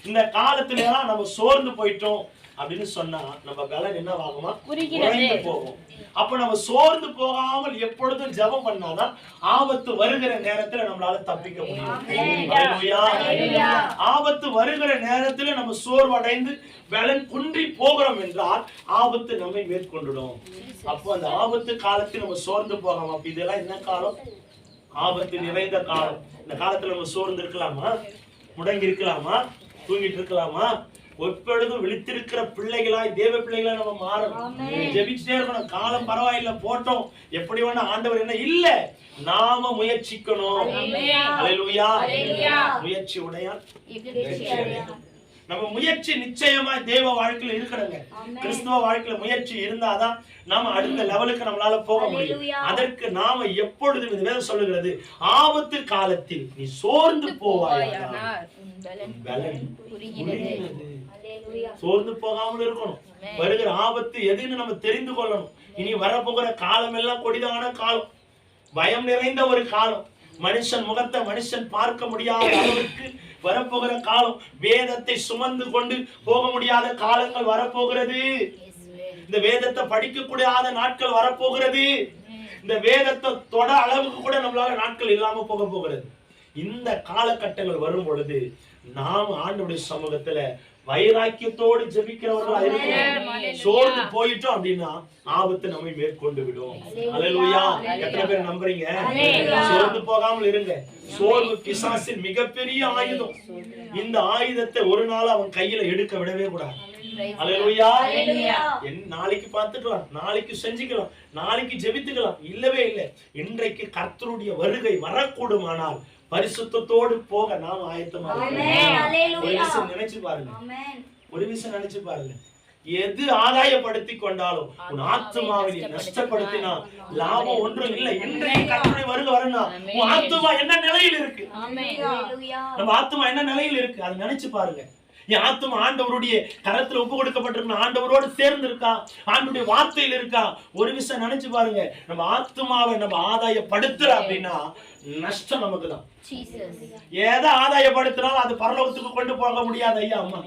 இந்த காலத்துல எல்லாம் நம்ம சோர்ந்து போயிட்டோம் அப்படின்னு சொன்னா நம்ம பலன் என்ன ஆகுமா? குறைந்து போகும். அப்ப நம்ம சோர்ந்து போகாமல் எப்பொழுதும் ஜெபம் பண்ணாதான் ஆபத்து வருகிற நேரத்துல நம்மளால தப்பிக்க முடியும். ஆபத்து வருகிற நேரத்துல நம்ம சோர்வடைந்து பலன் குன்றி போகிறோம் என்றால் ஆபத்து நம்மை மேற்கொண்டுடும். அப்போ அந்த ஆபத்து காலத்தில் நம்ம சோர்ந்து போகாம, அப்ப இதெல்லாம் என்ன காலம்? ஆபத்து நிறைந்த காலம். இந்த காலத்துல நம்ம சோர்ந்து இருக்கலாமா? முடங்கி இருக்கலாமா? தூங்கிட்டு இருக்கலாமா? எப்பொழுதும் விழித்திருக்கிற பிள்ளைகளாய், தேவ பிள்ளைகளாய் நம்ம மாறணும். ஜெபிச்சுட்டே இருக்கணும். காலம் பரவாயில்ல, போட்டோம், எப்படி வேணா ஆண்டவர் என்ன இல்ல, நாம முயற்சிக்கணும். அல்லேலூயா. முயற்சி உடையான் நம்ம முயற்சி நிச்சயமா தேவ வாழ்க்கையில இருக்கணுங்க. கிறிஸ்துவ வாழ்க்கையில முயற்சி இருந்தாதான் நாம அடுத்த லெவலுக்கு நம்மளால போக முடியும். அதற்கு நாம எப்பொழுதும் இந்த வேதம் சொல்லுகிறது, ஆபத்து காலத்தில் நீ சோர்ந்து போவாயானால் பலன் குறுகினது. சோர்ந்து போகாமல் இருக்கணும். வருகிற ஆபத்து எதுன்னு நம்ம தெரிந்து கொள்ளணும். இனி வரப்போகிற காலம் எல்லாம் கொடிதான காலம், பயம் நிறைந்த ஒரு காலம். மனுஷன் முகத்தை மனுஷன் பார்க்க முடியாத அளவுக்கு வரப்போகிற காலம். வேதத்தை சுமந்து கொண்டு போக முடியாத காலங்கள் வரப்போகிறது. இந்த வேதத்தை படிக்க கூடாத நாட்கள் வரப்போகிறது. இந்த வேதத்தை தொட அளவுக்கு கூட நம்மளால நாட்கள் இல்லாம போக போகிறது. இந்த காலகட்டங்கள் வரும் பொழுது நாம் ஆண்டவருடைய சமூகத்துல வைராக்கியத்தோடு ஜெபிக்கிறவர்களா இருக்கணும். சோர்ந்து போயிட்டோம் அப்படின்னா ஆபத்து நம்மை மேற்கொண்டு விடும். அல்லேலூயா. எத்தனை பேர் நம்புறீங்க? சோர்ந்து போகாமல் இருங்க. சோர்வு பிசாசின் மிகப்பெரிய ஆயுதம். இந்த ஆயுதத்தை ஒரு நாள் அவன் கையில எடுக்க விடவே கூடாது. அல்லேலூயா. அல்லேலூயா. நாளைக்கு பார்த்துக்கலாம், நாளைக்கு செஞ்சுக்கலாம், நாளைக்கு ஜெபித்துக்கலாம், இல்லவே இல்லை. இன்றைக்கு கர்த்தருடைய வருகை வரக்கூடுமானால் பரிசுத்தத்தோடு போக நாம் ஆயத்தமாக ஒரு விஷயம் நினைச்சு பாருங்க, ஒரு விஷயம் நினைச்சு பாருங்க. எது ஆதாயப்படுத்தி கொண்டாலும் உன் ஆத்துமாவை நீ நஷ்டப்படுத்தினா லாபம் ஒன்றும் இல்லை. இன்றைக்கு கர்த்தருடைய வருகை வரணும், உன் ஆத்துமா என்ன நிலையில் இருக்கு, நம்ம ஆத்துமா என்ன நிலையில் இருக்கு, அதை நினைச்சு பாருங்க. என் ஆத்துமா ஆண்டவருடைய கரத்துல ஒப்பு கொடுக்கப்பட்டிருக்கா, ஆண்டவரோடு சேர்ந்து இருக்கா, ஆண்டவருடைய வார்த்தையில் இருக்கா? ஒரு விஷயம் நினைச்சு பாருங்க. நம்ம ஆத்துமாவை நம்ம ஆதாயப்படுத்துற அப்படின்னா நஷ்டம் நமக்கு தான். எதை ஆதாயப்படுத்தினாலும் அது பரலோகத்துக்கு கொண்டு போக முடியாது ஐயா அம்மா.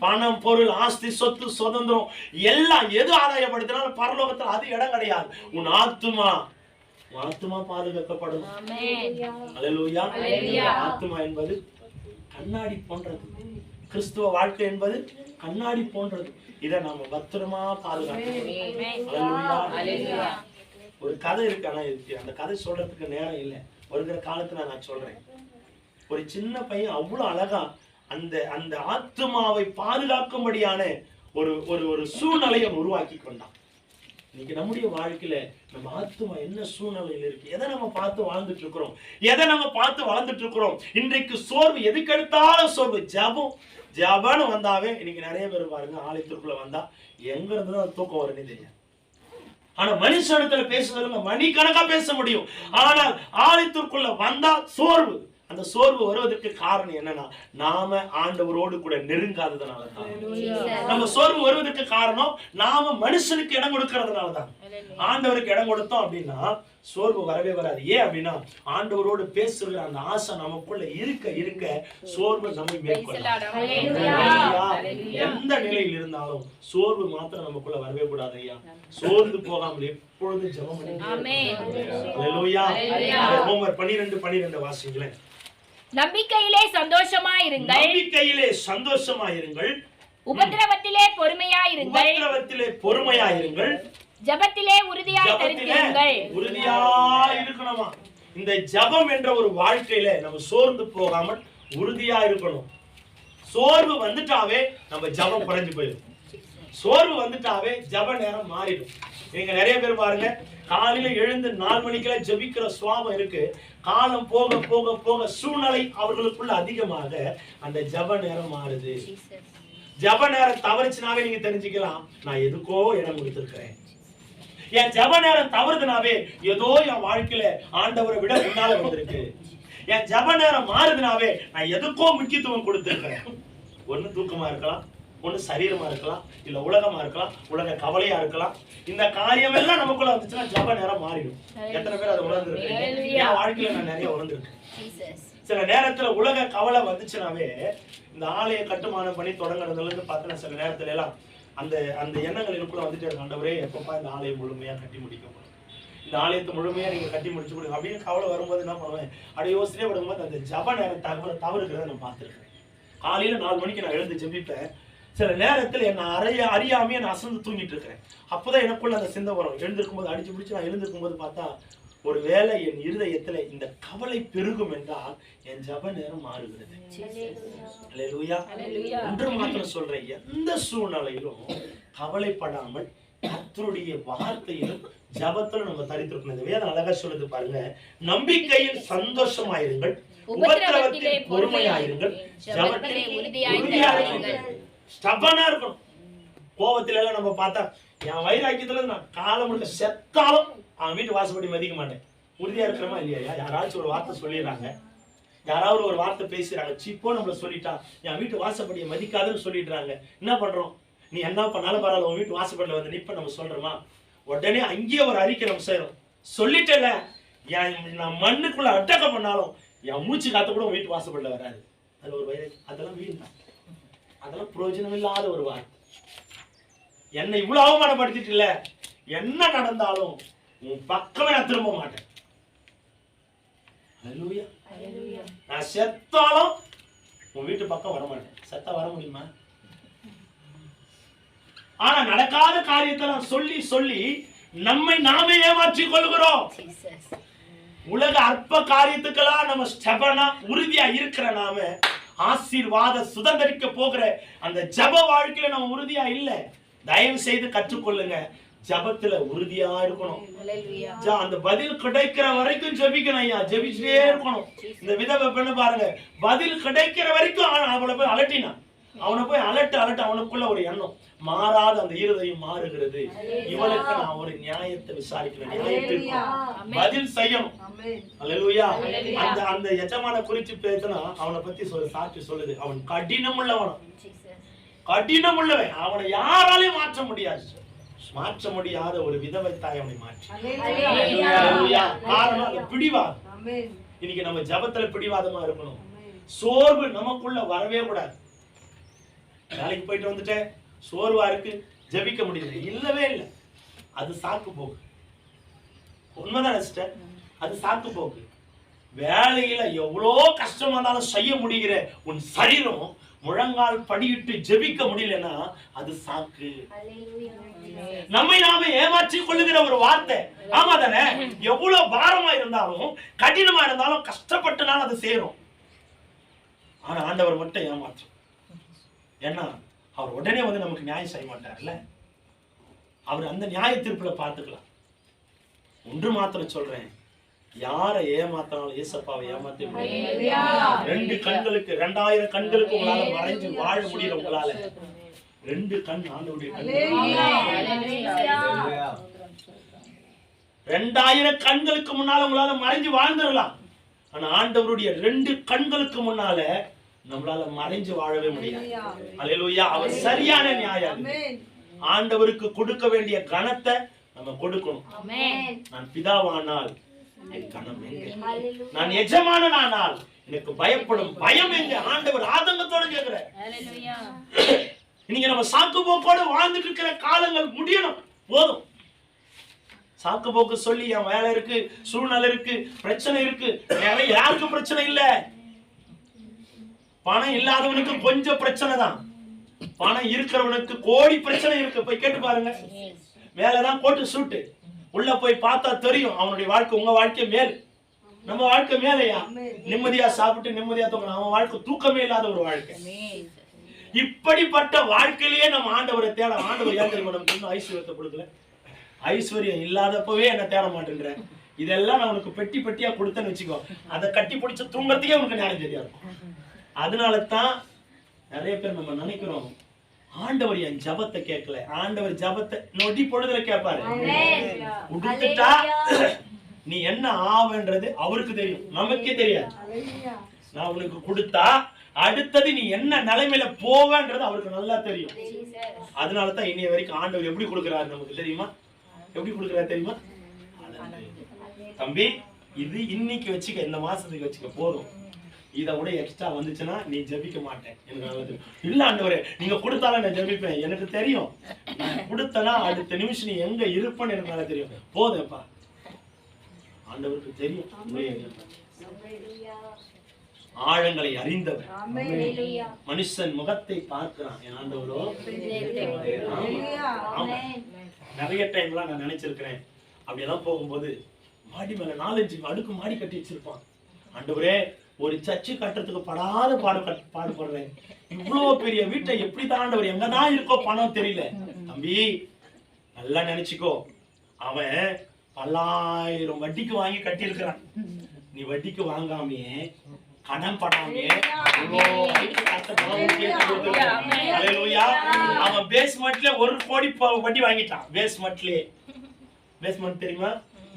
பணம், பொருள், ஆஸ்தி, சொத்து, சுதந்திரம் எல்லாம் எது ஆதாயப்படுத்தினாலும் பரலோகத்தில் அது இடம் கிடையாது. உன் ஆத்துமா, ஆத்துமா பாதுகாக்கப்படும். அல்லேலூயா. ஆத்துமா என்பது கண்ணாடி போன்றது, கிறிஸ்துவ வாழ்க்கை என்பது கண்ணாடி போன்றது. இதை நாம பத்திரமா பாதுகாக்கணும். ஒரு கதை இருக்கு, ஆனா அந்த கதை சொல்றதுக்கு நேரம் இல்லை, வருகிற காலத்துல நான் சொல்றேன். ஒரு சின்ன பையன் அவ்வளவு அழகா அந்த அந்த ஆத்துமாவை பாதுகாக்கும்படியான ஒரு ஒரு ஒரு சூழ்நிலையை உருவாக்கி கொண்டான். இன்னைக்கு நம்முடைய வாழ்க்கையில நம்ம ஆத்துமா என்ன சூழ்நிலையில் இருக்கு, எதை நம்ம பார்த்து வாழ்ந்துட்டு இருக்கிறோம், எதை நம்ம பார்த்து வளர்ந்துட்டு இருக்கிறோம். இன்றைக்கு சோர்வு, எதுக்கு எடுத்தாலும் சோர்வு. ஜபம்னு வந்தாவே இன்னைக்கு நிறைய பேர் பாருங்க, ஆலயத்திற்குள்ள வந்தா எங்க இருந்துதான் தூக்கம் வரும்னு தெரியும். ஆனா மனுஷனிடத்துல பேசுவதில் மணிக்கணக்கா பேச முடியும். ஆனால் ஆலயத்திற்குள்ள வந்தா சோர்வு. அந்த சோர்வு வருவதற்கு காரணம் என்னன்னா, நாம ஆண்டவரோடு கூட நெருங்காததுனால தான். நம்ம சோர்வு வருவதற்கு காரணம் நாம மனுஷனுக்கு இடம் கொடுக்கறதுனால தான். ஆண்டவருக்கு இடம் கொடுத்தோம் அப்படின்னா சோர்வு வரவே வராது. ஏன் அப்படின்னா ஆண்டவரோடு பேசுகிற அந்த ஆசை நமக்குள்ள இருக்க இருக்க சோர்வு நம்மை மேற்கொள்ளும். எந்த நிலையில் இருந்தாலும் சோர்வு மாத்திரம் நமக்குள்ள வரவே கூடாது ஐயா. சோர்ந்து போகாமல் எப்பொழுதும் ஜெபம் பண்ணுங்க. ரோமர் 12:12 வாசிங்களேன். நம்பிக்கையிலே சந்தோஷமாயிருங்கள், நம்பிக்கையிலே சந்தோஷமாயிருங்கள், உபத்திரவத்திலே பொறுமையாயிருங்கள், உபத்திரவத்திலே பொறுமையாயிருங்கள், ஜெபத்திலே உறுதியாய் தரித்திருங்கள். உறுதியாய் இருக்கணுமா? இந்த ஜெபம் என்ற ஒரு வாழ்க்கையில நம்ம சோர்ந்து போகாமல் உறுதியா இருக்கணும். சோர்வு வந்துட்டாவே நம்ம ஜெபம் குறைஞ்சு போயிடும். சோர்வு வந்துட்டாவே ஜெப நேரம் மாறிடும். நீங்க நிறைய பேர் பாருங்க, காலையில எழுந்து 4 மணிக்கெல்லாம் ஜெபிக்கிற சுவாபம் இருக்கு. காலம் போக போக போக சூழ்நிலை அவர்களுக்குள்ள அதிகமாக அந்த ஜெப நேரம் மாறுது. ஜெப நேரம் தவறுச்சுனாவே நீங்க தெரிஞ்சுக்கலாம், நான் எதுக்கோ இடம் கொடுத்திருக்கிறேன். என் ஜெப நேரம் தவறுதுனாவே ஏதோ என் வாழ்க்கையில ஆண்டவரை விட முன்னால வந்திருக்கு. என் ஜெப நேரம் மாறுதுனாவே நான் எதுக்கோ முக்கியத்துவம் கொடுத்திருக்கிறேன். ஒண்ணு தூக்கமா இருக்கலாம், ஒண்ணு சரீரமா இருக்கலாம், இல்ல உலகமா இருக்கலாம், உலக கவலையா இருக்கலாம். இந்த காரியம் எல்லாம் நமக்குள்ள வந்துச்சுன்னா ஜெப நேரம் மாறிடும். எத்தனை பேர் அதை உணர்ந்திருக்கீங்க? என் வாழ்க்கையில நான் நிறைய உணர்ந்திருக்கேன். சில நேரத்துல உலக கவலை வந்துச்சுனாவே இந்த ஆலய கட்டுமானம் பண்ணி தொடங்குறதுல இருந்து பார்த்தா சில நேரத்துல எல்லாம் அந்த அந்த எண்ணங்கள் எனக்குள்ள வந்துட்டே இருக்கு. ஆண்டவரே எப்பப்பா இந்த ஆலயம் முழுமையா கட்டி முடிக்கப்படும், இந்த ஆலயத்தை முழுமையா நீங்க கட்டி முடிச்சு கொடுங்க அப்படின்னு கவலை வரும்போது என்ன பண்ணுவேன், அப்படியே யோசனையே விடும்போது அந்த ஜெப நேரம் தவறுகிறத நான் பார்த்திருக்கேன். காலையில 4 மணிக்கு நான் எழுந்து ஜெபிப்பேன். சில நேரத்தில் என்ன அறியாமையே நான் அசந்து தூங்கிட்டு இருக்கிறேன். அப்போதான் எனக்குள்ள அந்த சிந்தை வரும். எழுந்திருக்கும் போது அடிச்சு பிடிச்சு நான் எழுந்திருக்கும் போது பார்த்தா ஒரு வேளை என் இருதயத்துல இந்த கவலை பெருகும் என்றால் என் ஜெப நேரம் மாறுகிறது. அல்லேலூயா. ஒன்று மாத்திரம் சொல்றேன், எந்த சூழ்நிலையிலும் கவலைப்படாமல் கர்த்தருடைய வார்த்தையிலும் ஜெபத்திலும் நம்ம தரித்திருக்கணும். இந்த வேதம் அழகா சொல்லுது பாருங்க, நம்பிக்கையில் சந்தோஷமாயிருங்கள், உபத்திரவத்தில் பொறுமையாயிருங்கள், ஜெபத்தில் உறுதியாயிருங்கள். ஸ்டபனா இருக்கணும். கோபத்துல எல்லாம் நம்ம பார்த்தா என் வைராக்கியத்துல நான் காலம் முழுக்க செத்தாலும் அவன் வீட்டு வாசப்படி மதிக்க மாட்டேன். உறுதியா இருக்கிறமா இல்லையா? யாராச்சும் ஒரு வார்த்தை சொல்லிடுறாங்க, யாராவது ஒரு வார்த்தை பேசுறாங்க, சீப்போ நம்மள சொல்லிட்டா என் வீட்டு வாசப்படியை மதிக்காதுன்னு சொல்லிடுறாங்க. என்ன பண்றோம்? நீ என்ன பண்ணாலும் பரவாயில்ல, உன் வீட்டு வாசப்படியில வந்து நிப்ப நம்ம சொல்றோமா? உடனே அங்கேயே ஒரு அறிக்கை நம்ம செய்யறோம். சொல்லிட்டல, நான் மண்ணுக்குள்ள அட்டக்க பண்ணாலும் என் மூச்சு காத்த கூட உன் வீட்டு வாசப்படியில வராது. அது ஒரு வைராக்கியம். அதெல்லாம் வீண் தான், அதெல்லாம் பிரயோஜனம் இல்லாத ஒரு வார்த்தை. என்னை இவ்வளவு அவமானப்படுத்திட்டு இல்ல, என்ன நடந்தாலும் உன் பக்கமே நான் திரும்ப மாட்டேன். அல்லேலூயா. நான் செத்தாலும் உன் வீட்டு பக்கம் வர மாட்டேன். செத்தா வர முடியுமா? ஆனா நடக்காத காரியத்தை நான் சொல்லி சொல்லி நம்மை நாமே ஏமாற்றிக் கொள்கிறோம். உலக அற்ப காரியத்துக்கெல்லாம் நம்ம ஸ்டெபனா உறுதியா இருக்கிற நாம ஆசீர்வாத சுதந்திரிக்க போகிற அந்த ஜெப வாழ்க்கையில நம்ம உறுதியா இல்ல. தயவு செய்து கற்றுக்கொள்ளுங்க, ஜெபத்துல உறுதியா இருக்கணும். அந்த பதில் கிடைக்கிற வரைக்கும் ஜெபிக்கணும் ஐயா, ஜெபிச்சுட்டே இருக்கணும். இந்த விதவை பெண்ணு பாருங்க, பதில் கிடைக்கிற வரைக்கும் அவளை போய் அலட்டினா, அவனை போய் அலட்டு அவனுக்குள்ள ஒரு எண்ணம் மாறாத அந்த இருதயம் மாறுகிறது. இவளுக்கு நான் ஒரு நியாயத்தை விசாரிக்கிறேன், நியாயத்திற்கு பதில் செய்யணும். அல்லேலூயா. அந்த அந்த எஜமான குறித்து பேசினா அவனை பத்தி சாட்சி சொல்லுது, அவன் கடினம் உள்ளவன், கடினம் உள்ளவன். அவனை யாராலையும் மாற்ற முடியாது, மாற்ற முடியாத ஒரு விதவை தாய் அவனை மாற்றி. காரணம் அது பிடிவாதம். இன்னைக்கு நம்ம ஜெபத்துல பிடிவாதமா இருக்கணும். சோர்வு நமக்குள்ள வரவே கூடாது. வேலைக்கு போயிட்டு வந்துட்டேன், சோர்வா இருக்கு, ஜெபிக்க முடியல, இல்லவே இல்லை, அது சாக்கு போக்கு. உண்மைதான் சிஸ்டர், அது சாக்கு போக்கு. வேலையில எவ்வளோ கஷ்டமா இருந்தாலும் செய்ய முடிகிற உன் சரீரம் முழங்கால் படியிட்டு ஜெபிக்க முடியலன்னா அது சாக்கு. நம்மை நாமே ஏமாற்றி கொள்ளுகிற ஒரு வார்த்தை. ஆமா தானே? எவ்வளவு பாரமா இருந்தாலும் கடினமா இருந்தாலும் கஷ்டப்பட்டனாலும் அது சேரும். ஆனா ஆண்டவர் மட்டும் ஏமாற்றும். ஏன்னா அவர் உடனே வந்து நமக்கு நியாயம் செய்ய மாட்டார்ல, அவர் அந்த நியாய தீர்ப்புல பார்த்துக்கலாம். ஒன்று மாத்திரம் சொல்றேன், யாரை ஏமாத்தினாலும் ஏசப்பாவை ஏமாத்த முடியாது. 2 கண்களுக்கு 2000 கண்களுக்கு உங்களால மறைஞ்சு வாழ முடியல. உங்களால 2 கண் ஆண்டவருடைய கண். 2000 கண்களுக்கு முன்னால உங்களால மறைஞ்சு வாழ்ந்துடலாம். ஆனா ஆண்டவருடைய 2 கண்களுக்கு முன்னால நம்மளால மறைஞ்சு வாழவே முடியாது. அல்லேலூயா. அவர் சரியான நியாயாதிபதி. ஆண்டவருக்கு கொடுக்க வேண்டிய கனத்தை நம்ம கொடுக்கணும். நான் பிதாவானால் என் கனம் எங்கே? நான் எஜமானனானால் எனக்கு பயப்படும் பயம் எங்க? ஆண்டவர் ஆதங்கத்தோட கேட்கிறார். இன்னைக்கு நம்ம சாக்கு போக்கோட வாழ்ந்துட்டு இருக்கிற காலங்கள் முடியணும். போதும். சாக்கு போக்கு சொல்லி என் வேலை இருக்கு, சூழ்நிலை இருக்கு, பிரச்சனை இருக்கு. யாருக்கும் பிரச்சனை இல்ல. பணம் இல்லாதவனுக்கு கொஞ்சம் பிரச்சனை தான், பணம் இருக்கிறவனுக்கு கோடி பிரச்சனை இருக்கு. போய் கேட்டு பாருங்க. மேலதான் கோட்டு சூட்டு, உள்ள போய் பார்த்தா தெரியும் அவனுடைய வாழ்க்கை உங்க வாழ்க்கை மேல். நம்ம வாழ்க்கை மேலையா? நிம்மதியா சாப்பிட்டு நிம்மதியா தூங்கணும். அவன் வாழ்க்கை தூக்கமே இல்லாத ஒரு வாழ்க்கை. இப்படிப்பட்ட வாழ்க்கையிலேயே நம்ம ஆண்டவரை தேட. ஆண்டவர் ஏன் தெரியுமா நமக்கு இன்னும் ஐஸ்வர்யத்தை கொடுக்கல? ஐஸ்வர்யம் இல்லாதப்பவே என்ன தேட மாட்டேங்கிறேன். இதெல்லாம் நான் உனக்கு பெட்டி பெட்டியா கொடுத்தேன்னு வச்சுக்கோ, அதை கட்டி பிடிச்ச தூங்குறதுக்கே உனக்கு ஞானம் தெரியாது. அதனால தான் நிறைய பேர் நம்ம நினைக்கிறோம், ஆண்டவர் என் ஜபத்தை கேட்கல. ஆண்டவர் ஜபத்தை நொடி பொழுதுல கேட்பாரு. உடுத்துட்டா நீ என்ன ஆவன்றது அவருக்கு தெரியும், நமக்கே தெரியாது. நான் உனக்கு கொடுத்தா அடுத்தது நீ என்ன நிலைமையில போவேன்றது அவருக்கு நல்லா தெரியும். அதனாலதான் இன்னைய வரைக்கும் ஆண்டவர் எப்படி கொடுக்கிறாரு நமக்கு தெரியுமா? எப்படி கொடுக்கிறாரு தெரியுமா? தம்பி, இது இன்னைக்கு வச்சுக்க, இந்த மாசத்துக்கு வச்சுக்க, போதும். இதை விட எக்ஸ்ட்ரா வந்துச்சுன்னா நீ ஜெபிக்க மாட்டேன், எனக்கு நல்லது இல்ல ஆண்டவரே. நீங்க கொடுத்தாலும் நான் ஜெபிப்பேன், எனக்கு தெரியும். நான் கொடுத்தனா அடுத்த நிமிஷம் நீ எங்க இருப்பேன்னு எனக்கு நல்லா தெரியும். போதும்ப்பா, ஆண்டவருக்கு தெரியும். ஆழங்களை அறிந்தவர், மனுஷன் முகத்தை பார்க்கிறான் என் ஆண்டவரோ. நிறைய டைம்லாம் நான் நினைச்சிருக்கிறேன், அப்படியெல்லாம் போகும்போது மாடி மேல 4-5 அடுக்கு மாடி கட்டி வச்சிருப்பான். ஆண்டவரே, ஒரு சர்ச்சு கட்டுறதுக்கு படாத பாடுபடுறேன். இவ்வளவு பெரிய வீட்டை எப்படி தான் ஆண்டவர், எங்கதான் இருக்கோ பணம் தெரியல. தம்பி நல்லா நினைச்சுக்கோ, அவன் 10,000 வட்டிக்கு வாங்கி கட்டி இருக்கிறான். நீ வட்டிக்கு வாங்காமே, கடன் படாமே அவன் பேஸ்மெண்ட்ல 1 கோடி வட்டி வாங்கிட்டான். பேஸ்மெண்ட் தெரியுமா?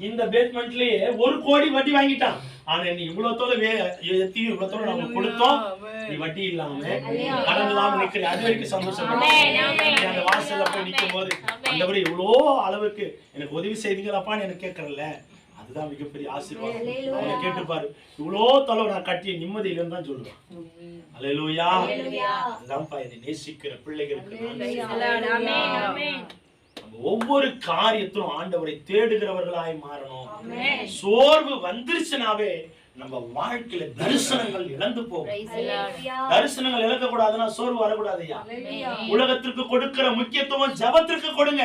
இந்த பேஸ்மெண்ட்லயே 1 கோடி வட்டி வாங்கிட்டான். ஆனா நீ இவ்வளவு தோல இவ்வளவு தோல நம்ம கொடுத்தோம், நீ வட்டி இல்லாம கடன் இல்லாம நிக்கிற. அது வரைக்கும் சந்தோஷப்படுறேன். அந்த வாசல்ல போய் நிக்கும் போது ஆண்டவரே இவ்வளோ அளவுக்கு எனக்கு உதவி செய்தீங்களாப்பான்னு எனக்கு கேட்கறல, அதுதான் மிகப்பெரிய ஆசீர்வாதம். அவனை கேட்டு பாரு, இவ்வளோ தொலை நான் கட்டிய நிம்மதி இல்லைன்னு தான் சொல்லுவான். அல்லேலூயா. அதுதான்ப்பா என்னை நேசிக்கிற பிள்ளைகளுக்கு ஒவ்வொரு காரியத்திலும் ஆண்டவரை தேடுகிறவர்களாய் மாறணும். சோர்வு வந்துருச்சுனாவே நம்ம வாழ்க்கையில தரிசனங்கள் இழந்து போகும். தரிசனங்கள் இழக்க கூடாதுன்னா சோர்வு வரக்கூடாது ஐயா. உலகத்திற்கு கொடுக்கிற முக்கியத்துவம் ஜெபத்திற்கு கொடுங்க.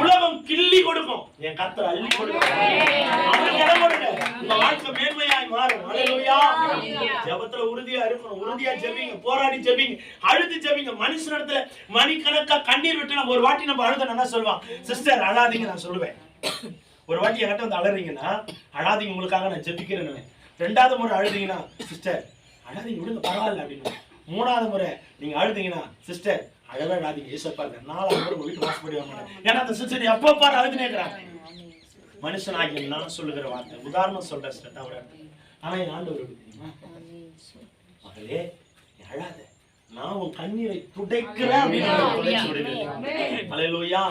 உலகம் கிள்ளி கொடுக்கும், என் கர்த்தர் அள்ளி கொடுங்க. அவருக்கு இடம் கொடுங்க, உங்க வாழ்க்கை மேன்மையாய் மாறும். ஹல்லேலூயா. ஜெபத்துல உறுதியா இருக்கணும், உறுதியா ஜெபிங்க, போராடி ஜெபிங்க, அழுது ஜெபிங்க. மனுஷனிடத்துல மணிக்கணக்கா கண்ணீர் விட்டு நம்ம ஒரு வாட்டி நம்ம அழுத என்ன சொல்லுவான், சிஸ்டர் அழாதீங்க நான் சொல்லுவேன். ஒரு வாட்டி என்கிட்ட வந்து அழறீங்கன்னா அழாதீங்க, உங்களுக்காக நான் ஜெபிக்கிறேன்னு. ரெண்டாவது முறை அழுதீங்கன்னா சிஸ்டர் அழாதீங்க விடுங்க பரவாயில்ல அப்படின்னு. மூணாவது முறை நீங்க அழுதீங்கன்னா சிஸ்டர் அழவே அழாதீங்க ஏசப்பா இருக்க. நாலாவது முறை உங்க வீட்டு வாசப்படி வாங்க. ஏன்னா அந்த சிஸ்டர் எப்போ பாரு அழுதுனே இருக்கிறாங்க. மனுஷனாகிய நான் சொல்லுகிற வார்த்தை உதாரணம் சொல்றேன் சிஸ்டர் தவிர. ஆனா என் ஆண்டவர் எப்படி தெரியுமா, மகளே அழாத, நான் உன் கண்ணீரை துடைக்கிறேன் அப்படின்னு. ஹல்லேலூயா.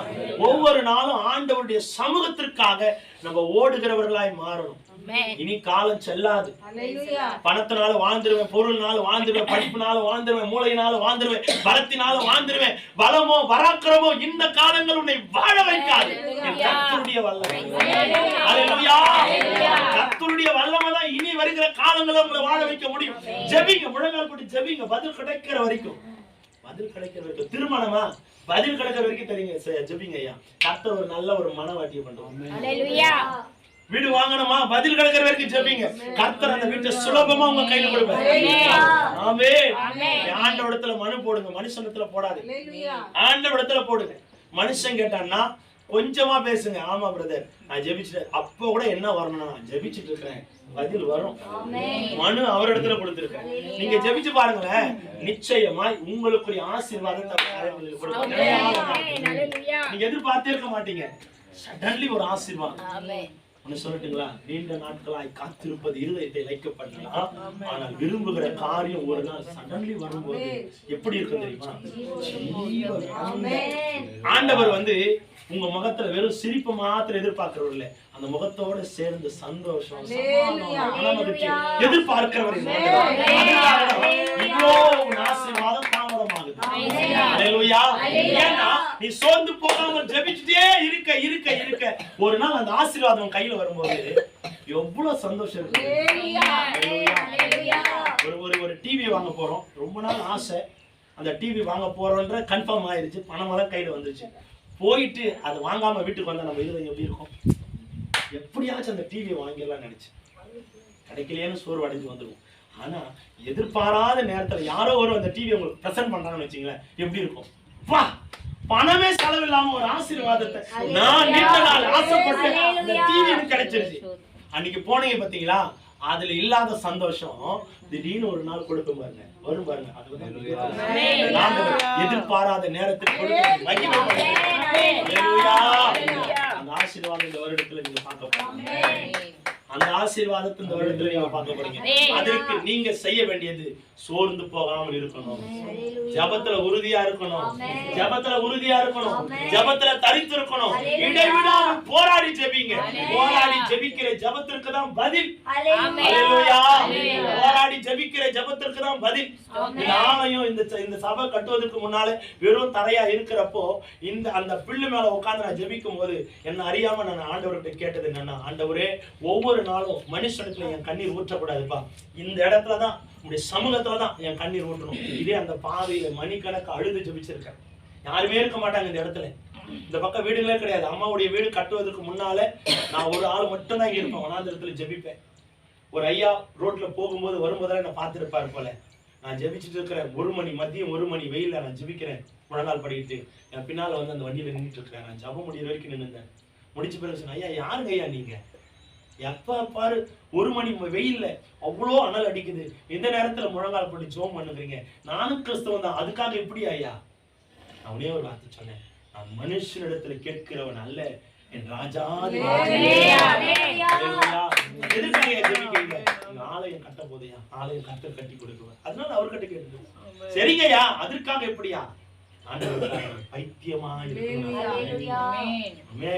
ஒவ்வொரு நாளும் ஆண்டவருடைய சமூகத்திற்காக நம்ம ஓடுகிறவர்களாய் மாறணும். இனி காலம் செல்லாது. பணத்தினால வாழ்ந்துருவேன், பொருள்னால வாழ்ந்துருவேன், படிப்புனால வாழ்ந்துருவேன், மூளையினால வாழ்ந்துருவேன், பலத்தினால வாழ்ந்துருவேன். பலமோ பராக்கிரமோ இந்த காலங்கள் உன்னை வாழ வைக்காது. கர்த்தருடைய வல்லமை, ஹல்லேலூயா, கர்த்தருடைய வல்லமை தான் இனி வருகிற காலங்களை உங்களை வாழ வைக்க முடியும். ஜெபிங்க, முழங்கால் போட்டு ஜெபிங்க, பதில் கிடைக்கிற வரைக்கும். பதில் கிடைக்கிற வரைக்கும். திருமணமா பதில் கிடைக்கிற வரைக்கும் தெரியுங்க ஜெபிங்க ஐயா. கர்த்தர் ஒரு நல்ல ஒரு மனவாட்டியை பண்ணுவாங்க. ஹல்லேலூயா. வீடு வாங்கணுமா பதில் கிடைக்கிற வரைக்கும் ஜெபிங்க, கர்த்தர் அந்த வீட்டை சுலபமா உங்க கையில கொடுப்பாரு. ஆமென். ஆண்டவரிடத்துல மனு போடுங்க, மனுஷனிடத்துல போடாது. ஆண்டவரிடத்துல போடுங்க. மனுஷன் கேட்டான்னா கொஞ்சமா பேசுங்க. ஆமா பிரதர் நான் ஜெபிச்சிட்டேன், அப்ப கூட என்ன வரணும்னா நான் ஜெபிச்சிட்டு இருக்கிறேன், பதில் வரும். மனு அவரிடத்துல கொடுத்திருக்கேன். நீங்க ஜெபிச்சு பாருங்களேன், நிச்சயமாய் உங்களுக்குரிய ஆசீர்வாதத்தை நீங்க எதிர்பார்த்தே இருக்க மாட்டீங்க. சடன்லி ஒரு ஆசீர்வாதம். ஒன்னு சொல்லட்டுங்களா, நீண்ட நாட்களாய் காத்திருப்பது இருதயத்தை வைக்கப்படலாம், ஆனால் விரும்புகிற காரியம் ஒரு நாள் சடன்லி வரும்போது எப்படி இருக்கும் தெரியுமா? ஆண்டவர் வந்து உங்க முகத்துல வெறும் சிரிப்பு மாத்திரம் எதிர்பார்க்கிறவர் இல்ல, அந்த முகத்தோட சேர்ந்து சந்தோஷம் எதிர்பார்க்கிறவர். ஆசீர்வாதம் தாமதமாகுது. ஏன்னா நீ சோர்ந்து போகாமல் ஜெபிச்சுட்டே இருக்க இருக்க இருக்க ஒரு நாள் அந்த ஆசீர்வாதம் கையில வரும்போது எவ்வளவு சந்தோஷம் இருக்கு. ஒரு டிவி வாங்க போறோம், ரொம்ப நாள் ஆசை, அந்த டிவி வாங்க போறோம்ன்ற கன்ஃபார்ம் ஆயிருச்சு, பணமெல்லாம் கையில வந்துருச்சு. போயிட்டு அது வாங்காம வீட்டுக்கு வந்தா நம்ம இருதயம் எப்படி இருக்கும்? எப்படியாச்சும் அந்த டிவியை வாங்கிடலாம் நினைச்சு கிடைக்கலையேன்னு சோர்வு அடைஞ்சு வந்துடும். ஆனா எதிர்பாராத நேரத்துல யாரோ ஒரு அந்த டிவி உங்களுக்கு பிரசன்ட் பண்றாங்கன்னு வச்சுங்களேன், எப்படி இருக்கும்? வா, பணமே செலவில்லாம ஒரு ஆசீர்வாதத்தை நான் நீண்ட நாள் ஆசைப்பட்டு அந்த டிவி கிடைச்சிருச்சு. அன்னைக்கு போனீங்க பாத்தீங்களா, அதுல இல்லாத சந்தோஷம் திடீர்னு ஒரு நாள் கொடுக்கும் பாருங்க, வரும் பாருங்க. எதிர்பாராத நேரத்தில் அந்த ஆசீர்வாதம் இந்த வருடத்துல நீங்க பார்க்க போறீங்க. அந்த ஆசீர்வாதத்தை இந்த வருடத்துல நீங்க பார்க்க போறீங்க. அதற்கு நீங்க செய்ய வேண்டியது சோர்ந்து போகாமல் இருக்கணும், ஜெபத்துல உறுதியா இருக்கணும், ஜெபத்துல உறுதியா இருக்கணும், ஜெபத்துல தரித்து இருக்கணும், இடைவிடாமல் போராடி ஜெபிங்க. போராடி ஜெபிக்கிற ஜெபத்திற்கு தான் பதில். ஹல்லேலூயா. போராடி ஜெபிக்கிற ஜெபத்திற்கு தான் பதில். இந்த ஆலயம் இந்த சபை கட்டுவதற்கு முன்னால வெறும் தரையா இருக்கிறப்போ இந்த அந்த பில்லு மேல உட்கார்ந்து நான் ஜெபிக்கும் போது என்ன அறியாம நான் ஆண்டவர்கிட்ட கேட்டது என்னன்னா, ஆண்டவரே ஒவ்வொரு நாளும் மனுஷனுக்குள்ள என் கண்ணீர் ஊற்றக்கூடாதுப்பா, இந்த இடத்துலதான் உங்களுடைய சமூகத்துலதான் என் கண்ணீர் ஊற்றணும். இதே அந்த பாதையில மணிக்கணக்கு அழுது ஜெபிச்சிருக்கேன். யாருமே இருக்க மாட்டாங்க இந்த இடத்துல, இந்த பக்கம் வீடுகளே கிடையாது. அம்மாவுடைய வீடு கட்டுவதற்கு முன்னால நான் ஒரு ஆள் மட்டும் தான் இருப்பேன், வனாந்திரத்துல ஜெபிப்பேன். ஒரு ஐயா ரோட்ல போகும்போது வரும்போதெல்லாம் என்ன பார்த்துருப்பாரு போல. நான் ஜெபிச்சுட்டு இருக்கிறேன், மதியம் 1 மணி வெயில நான் ஜெபிக்கிறேன், முழங்கால் படிக்கிட்டு என் பின்னால வந்து அந்த வண்டியில நின்றுட்டு இருக்கிறேன். நான் ஜெபம் முடிகிற வரைக்கும் நின்றுந்தேன். முடிச்ச பிறகு சொன்னேன், ஐயா யாருங்க ஐயா நீங்க? எப்ப பாரு 1 மணி வெயில்ல அவ்வளோ அனல் அடிக்குது, இந்த நேரத்துல முழங்கால் போட்டு ஜெபம் பண்ணுறீங்க, நானும் கிறிஸ்தவன் தான், அதுக்காக எப்படி ஐயா? அவனே ஒரு வார்த்தை சொன்னேன், நான் மனுஷனிடத்துல கேட்கிறவன் அல்ல, என் ராஜாதி எதுக்காக ஜெபிக்கிறீங்க? ஆலயம் கட்ட போதையா, ஆலயம் கட்ட கட்டி கொடுக்குவேன், அதனால அவர் கட்டி கேட்டு சரிங்கய்யா, அதற்காக எப்படியா? பைத்தியமா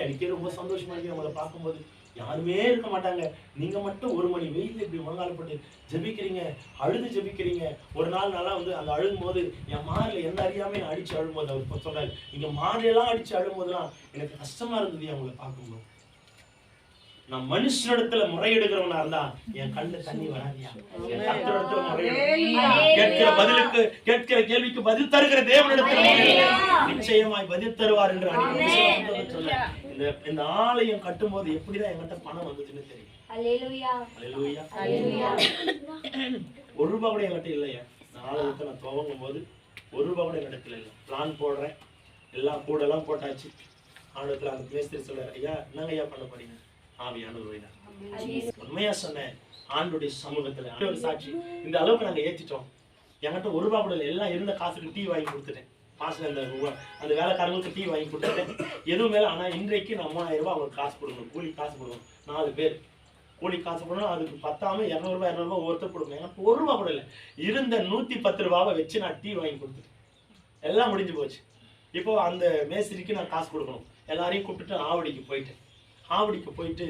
இருக்கு. ரொம்ப சந்தோஷமா இருக்கு நம்மளை பார்க்கும்போது. யாருமே இருக்க மாட்டாங்க, நீங்க மட்டும் 1 மணி வெயில இப்படி முழங்கால்பட்டு ஜெபிக்கிறீங்க, அழுது ஜெபிக்கிறீங்க. ஒரு நாள் நல்லா வந்து அந்த அழுகும் போது என் மாரில என்ன அறியாம அடிச்சு அழும்போது அவர் சொல்றாரு, நீங்க மாரியெல்லாம் அடிச்சு அழும்போதுலாம் எனக்கு கஷ்டமா இருந்தது அவங்களை பார்க்கும்போது. நான் மனுஷனிடத்துல முறையிடுகிறவனா இருந்தா என் கண்ணு தண்ணி வராதியா. என் கர்த்தரிடத்துல முறையிடுகிறேன். கேட்கிற பதிலுக்கு, கேட்கிற கேள்விக்கு பதில் தருகிற தேவனிடத்துல நிச்சயமாய் பதில் தருவார் என்று சொன்ன இந்த ஆலயம் கட்டும் போது எப்படிதான் என்கிட்ட பணம் வந்ததுன்னு தெரியும். ஒரு ரூபாய் கூட என்கிட்ட இல்லையா. ஆலயத்தை நான் துவங்கும் போது ஒரு ரூபாய் கூட என்கிட்ட இல்லை. பிளான் போடுறேன், எல்லாம் கூட எல்லாம் போட்டாச்சு. ஆண்டவத்துல அந்த மேஸ்திரி சொல்றாரு, ஐயா என்னங்க ஐயா பண்ண போறீங்க? ஆவியானவர் உண்மையா சொன்னேன். ஆண்டுடைய சமூகத்துல ஒரு சாட்சி, இந்த அளவுக்கு நாங்க ஏற்றிட்டோம். என்கிட்ட ஒரு ரூபாய் கூட இல்லை. எல்லாம் இருந்த காசுக்கு டீ வாங்கி கொடுத்துட்டேன். காசுல அந்த வேலைக்காரங்களுக்கு டீ வாங்கி கொடுத்துட்டேன். எதுவும் மேல. ஆனா இன்றைக்கு நான் 3000 ரூபாய் அவங்களுக்கு காசு கொடுக்கணும். கூலி காசு கொடுக்கணும். 4 பேர் கூலி காசு கொடுக்கணும். அதுக்கு பத்தாம 200 ரூபாய் 200 ரூபாய் ஒருத்தர் கொடுக்கணும். எனக்கு ஒரு ரூபாய் கூட இல்லை. இருந்த 110 ரூபாவை வச்சு நான் டீ வாங்கி கொடுத்துட்டேன். எல்லாம் முடிஞ்சு போச்சு. இப்போ அந்த மேஸ்திரிக்கு நான் காசு கொடுக்கணும். எல்லாரையும் கூப்பிட்டுட்டு ஆவடிக்கு போயிட்டேன். ஆவடிக்கு போயிட்டு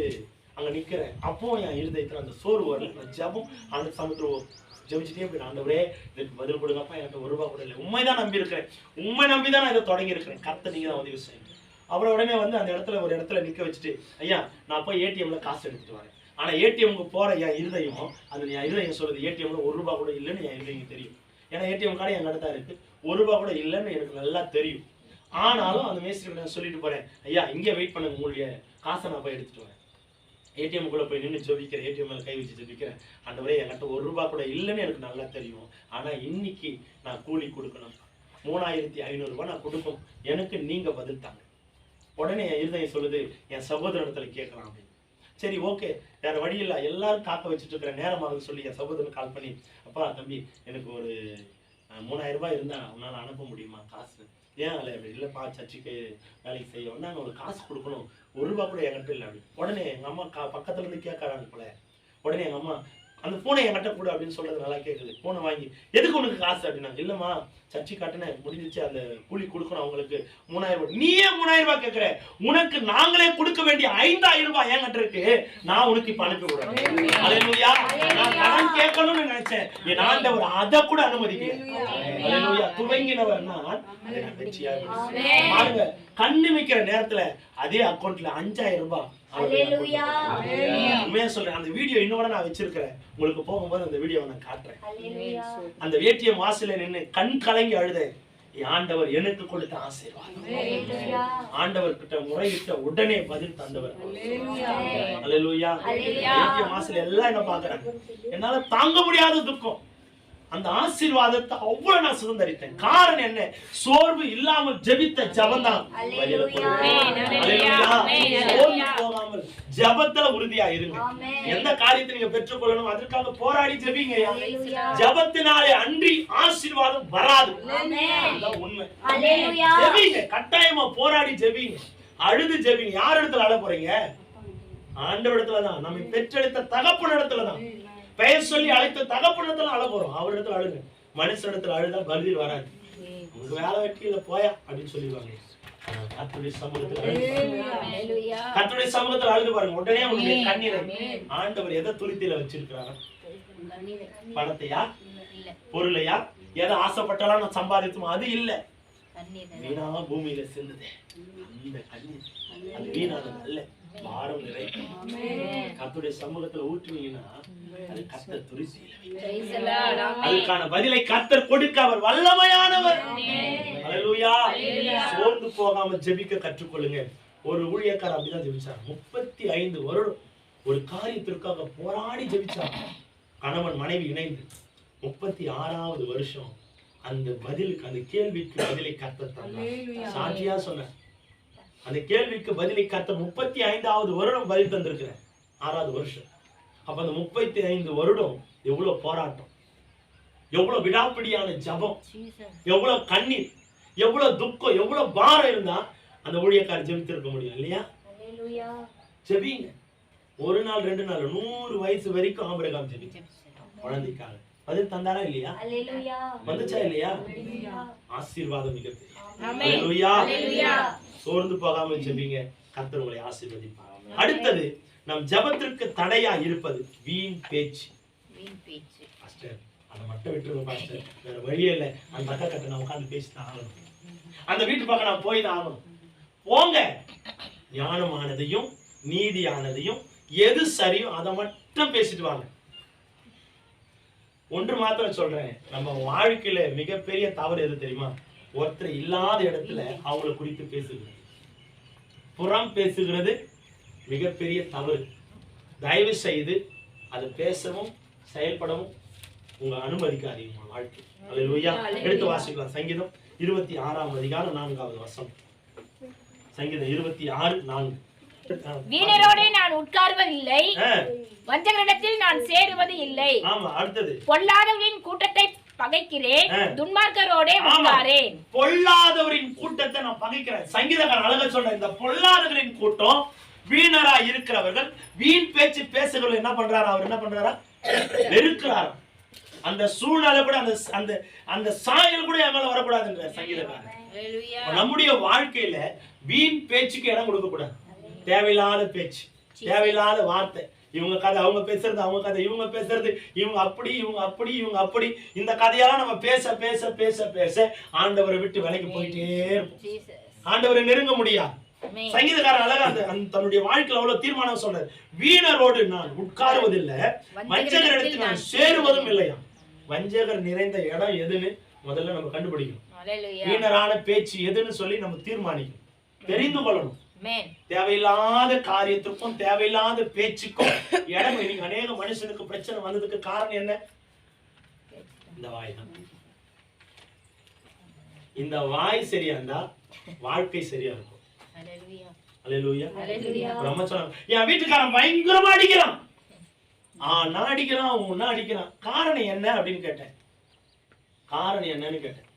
அங்க நிக்கிறேன். அப்போ என் இருதயத்துல அந்த சோறு வரல. நான் ஜபம் அந்த சமுத்திரம் ஜபிச்சுட்டே போய், ஆண்டவரே இதுக்கு பதில் கொடுங்கப்பா, எனக்கு ஒரு ரூபாய் கூட இல்லை. உண்மைதான் நம்பி இருக்கிறேன். உண்மை நம்பிதான் நான் இதை தொடங்கி இருக்கிறேன். கர்த்தர் நீங்க தான் உதவி செய்யுங்க. அப்புறம் உடனே வந்து அந்த இடத்துல ஒரு இடத்துல நிக்க வச்சுட்டு, ஐயா நான் போய் ஏடிஎம்ல காசு எடுத்துட்டு வரேன். ஆனா ஏடிஎம்க்கு போற என் இருதயம், அது என் இருதயம் சொல்றது ஏடிஎம்ல ஒரு ரூபாய் கூட இல்லைன்னு என் இருதயம் தெரியும். ஏன்னா ஏடிஎம் கார்டு என் தான் இருக்கு. ஒரு ரூபாய் கூட இல்லைன்னு எனக்கு நல்லா தெரியும். ஆனாலும் அந்த மேஸ்திரி நான் சொல்லிட்டு போறேன், ஐயா இங்கே வெயிட் பண்ணுங்க, உங்களுடைய காசை நான் போய் எடுத்துட்டு வரேன். ஏடிஎம்குள்ள போய் நின்று ஜெபிக்கிறேன். ஏடிஎம் மேல கை வச்சு ஜெபிக்கிறேன். ஆண்டவரே என்கிட்ட ஒரு ரூபாய் கூட இல்லைன்னு எனக்கு நல்லா தெரியும். ஆனா இன்னைக்கு நான் கூலி கொடுக்கணும். 3500 ரூபாய் நான் கொடுக்கணும். எனக்கு நீங்க பதில் தாங்க. உடனே என் இருதயம் சொல்லுது, என் சகோதரத்துல கேட்கலாம் அப்படின்னு. சரி ஓகே, வேற வழி இல்லை, எல்லாரும் காக்க வச்சுட்டு இருக்கிற நேரமாக சொல்லி என் சகோதரன் கால் பண்ணி, அப்பா தம்பி எனக்கு ஒரு 3000 ரூபாய் இருந்தா உன்னால அனுப்ப முடியுமா காசு? ஏன் அல்ல அப்படி இல்லைப்பா, சர்ச்சுக்கு வேலைக்கு செய்ய நாங்கள் ஒரு காசு கொடுக்கணும், ஒரு ரூபா கூட என்கிட்ட இல்லை அப்படி. உடனே எங்கள் அம்மா பக்கத்துல இருந்து கேட்கறாங்க போல. உடனே எங்கள் அம்மா அந்த போனை என்கிட்ட கூட அப்படின்னு சொல்றது நல்லா கேட்குது. போனை வாங்கி எதுக்கு உனக்கு காசு அப்படின்னா, இல்லைம்மா சர்ச்சை காட்டுன முடிஞ்சிச்சு, அந்த கூலி கொடுக்கணும் அவங்களுக்கு 3000 ரூபாய். நீயே 3000 ரூபாய் கேட்குற, உனக்கு நாங்களே கொடுக்க வேண்டிய 5000 ரூபாய் என்கிட்ட இருக்கு, நான் உனக்கு இப்ப அனுப்பி விடுறேன். அல்லேலூயா. நான் கடன் கேட்கணும்னு நினைச்சேன், என் ஆண்டவர் அதை கூட அனுமதிக்கல. அல்லேலூயா. துவங்கினவர் நான் அதை நான் வெற்றியா பாருங்க. கண்ணு வைக்கிற நேரத்துல அதே அக்கௌண்ட்ல 5000 ரூபாய். உண்மையா சொல்றேன். அந்த வீடியோ இன்னோட நான் வச்சிருக்கிறேன். உங்களுக்கு போகும்போது அந்த வீடியோவை நான் காட்டுறேன். அந்த ஏடிஎம் வாசல்ல நின்று கண் கலங்கி அழுதேன். ஆண்டவர் எனக்கு கொடுத்த ஆசீர்வாதம். ஆண்டவர் கிட்ட முறையிட்ட உடனே பதில் தந்தவர். அல்லேலூயா. ஏடிஎம் வாசல்ல எல்லாம் என்ன பாக்குறாங்க. என்னால தாங்க முடியாத துக்கம். அந்த ஆசீர்வாதத்தை அவ்வளவு நான் சுதந்திரித்தேன். காரணம் என்ன? சோர்வு இல்லாமல் ஜெபித்த ஜபம்தான். சோர்வு போகாமல் ஜபத்துல உறுதியா இருங்க. எந்த காரியத்தை நீங்க பெற்றுக்கொள்ளணும் அதற்காக போராடி ஜெபிங்க. ஜபத்தினாலே அன்றி ஆசீர்வாதம் வராது. உண்மை. ஜெபிங்க, கட்டாயமா போராடி ஜெபிங்க, அழுது ஜெபிங்க. யார் இடத்துல அழ போறீங்க? ஆண்டவர் இடத்துலதான். நம்ம பெற்றெடுத்த தகப்பன் இடத்துலதான். பெயர் சொல்லி அழைத்த தகப்பனத்துல அழ போறோம். அவர் இடத்துல அழுங்க. மனுஷனிடத்துல அழுதா பதில் வராது. உங்களுக்கு வேலை வெட்டியில போயா அப்படின்னு சொல்லிடுவாங்க. கர்த்தருடைய சமூகத்துல அழுது பாருங்க. உடனே உங்களுடைய கண்ணீரை ஆண்டவர் எதை துருத்தியில வச்சிருக்கிறாங்க? பணத்தையா, பொருளையா, எதை ஆசைப்பட்டாலும் நான் சம்பாதித்தோம் அது இல்ல. வீணா பூமியில சிந்துதே அந்த கண்ணீர், அது வீணானது அல்ல, பாரம் நிறை. கர்த்தருடைய சமூகத்துல ஊற்றுனீங்கன்னா அது கர்த்தர் துரிசியில அதுக்கான பதிலை கர்த்தர் கொடுக்க அவர் வல்லமையானவர். அல்லேலூயா. சோர்ந்து போகாம ஜெபிக்க கற்றுக்கொள்ளுங்க. ஒரு ஊழியக்காரர் அப்படிதான் ஜெபிச்சார். 35 வருடம் ஒரு காரியத்திற்காக போராடி ஜெபிச்சார். கணவன் மனைவி இணைந்து 36வது வருஷம் அந்த பதிலுக்கு, அந்த கேள்விக்கு பதிலை கர்த்தர் தந்தார். சாட்சியா சொன்ன அந்த கேள்விக்கு பதிலை கர்த்தர் 35வது வருடம் பதில் தந்திருக்கிறேன். 6வது வருஷம். அப்ப அந்த 35 வருடம் எவ்வளவு போராட்டம், எவ்வளவு விடாப்பிடியான ஜபம், எவ்வளவு கண்ணீர், எவ்வளவு துக்கம், எவ்வளவு பாரம் இருந்தா அந்த ஊழியக்காரர் ஜெபித்திருக்க முடியும் இல்லையா? ஜெபிங்க. ஒரு நாள் 2 நாள் 100 வயசு வரைக்கும் ஆபிரகாம் ஜெபிச்சார் குழந்தைக்காக. பதில் தந்தாரா இல்லையா? வந்துச்சா இல்லையா? ஆசீர்வாதம் மிகப்பெரிய. அல்லேலூயா. சோர்ந்து போகாம ஜெபிங்க, கர்த்தர் உங்களை ஆசீர்வதிப்பார். அடுத்தது, நம் ஜபத்திற்கு தடையா இருப்பது வீண் பேச்சு. பாஸ்டர் அதை மட்டும் விட்டுருங்க பாஸ்டர், வேற வழியே இல்லை. அந்த அக்கா கட்ட நான் உட்காந்து பேசிதான் ஆகணும், அந்த வீட்டு பக்கம் நான் போய் தான் ஆகணும். போங்க. ஞானமானதையும் நீதியானதையும் எது சரியோ அதை மட்டும் பேசிட்டு வாங்க. ஒன்று மாத்திரம் சொல்றேன், நம்ம வாழ்க்கையில மிகப்பெரிய தவறு எது தெரியுமா? ஒருத்தர் இல்லாத இடத்துல அவங்களை குறித்து பேசுகிறது, புறம் பேசுகிறது மிகப்பெரிய தவறு. தயவு செய்து அதை பேசவும் செயல்படவும் உங்க அனுமதிக்காதீங்க வாழ்க்கை. அல்லேலூயா. எடுத்து வாசிக்கலாம். சங்கீதம் 26ஆம் அதிகாரம் 4வது வசனம். சங்கீதம் 26:4. வீணரோடே நான் உட்கார்வதில்லை, வஞ்சகரிடத்தில் நான் சேருவது இல்லை. ஆமா, அடுத்தது பொல்லாதவரின் கூட்டத்தை பகைக்கிறேன், துன்மார்க்கரோடே உட்காரேன். பொல்லாதவரின் கூட்டத்தை நான் பகைக்கிறேன். சங்கீதக்காரன் அழகா சொல்ற, இந்த பொல்லாதவரின் கூட்டம் வீணரா இருக்கிறவர்கள், வீண் பேச்சு பேசுகிறவர்கள் என்ன பண்றாரா? அவர் என்ன பண்றாரா? வெறுக்கிறார். அந்த சூழ்நிலை கூட அந்த அந்த சாயல் கூட என் மேல வரக்கூடாதுன்ற சங்கீதக்காரன். நம்முடைய வாழ்க்கையில வீண் பேச்சுக்கு இடம் கொடுக்க கூடாது. தேவையில்லாத பேச்சு, தேவையில்லாத வார்த்தை, இவங்க கதை அவங்க பேசுறது, அவங்க கதை இவங்க பேசுறது, இவங்க அப்படி இவங்க அப்படி இவங்க அப்படி, இந்த கதையெல்லாம் நம்ம பேச பேச பேச பேச ஆண்டவரை விட்டு விலைக்கு போயிட்டே இருக்கும். ஆண்டவரை நெருங்க முடியாது. சங்கீதக்காரன் அழகா தன்னுடைய வாழ்க்கையில அவ்வளவு தீர்மானம் சொல்றாரு, வீணரோடு நான் உட்காருவதில்லை, வஞ்சகரிடத்தில் நான் சேருவதும் இல்லையா. வஞ்சகர் நிறைந்த இடம் எதுன்னு முதல்ல நம்ம கண்டுபிடிக்கணும். வீணரான பேச்சு எதுன்னு சொல்லி நம்ம தீர்மானிக்கணும், தெரிந்து கொள்ளணும். தேவையில்லாத காரியத்துக்கும் தேவையில்லாத பேச்சுக்கும் இடம். இன்னைக்கு அநேக மனுஷனுக்கு பிரச்சனை வந்ததுக்கு காரணம் என்ன? இந்த வாய் தான். இந்த வாய் சரியா இருந்தா வாழ்க்கை சரியா இருக்கும். அல்லேலூயா. என் வீட்டுக்காரன் பயங்கரமா அடிக்கிறான், நான் அடிக்கிறான், உன்ன அடிக்கிறான், காரணம் என்ன அப்படின்னு கேட்டேன். காரணம் என்னன்னு கேட்டேன்.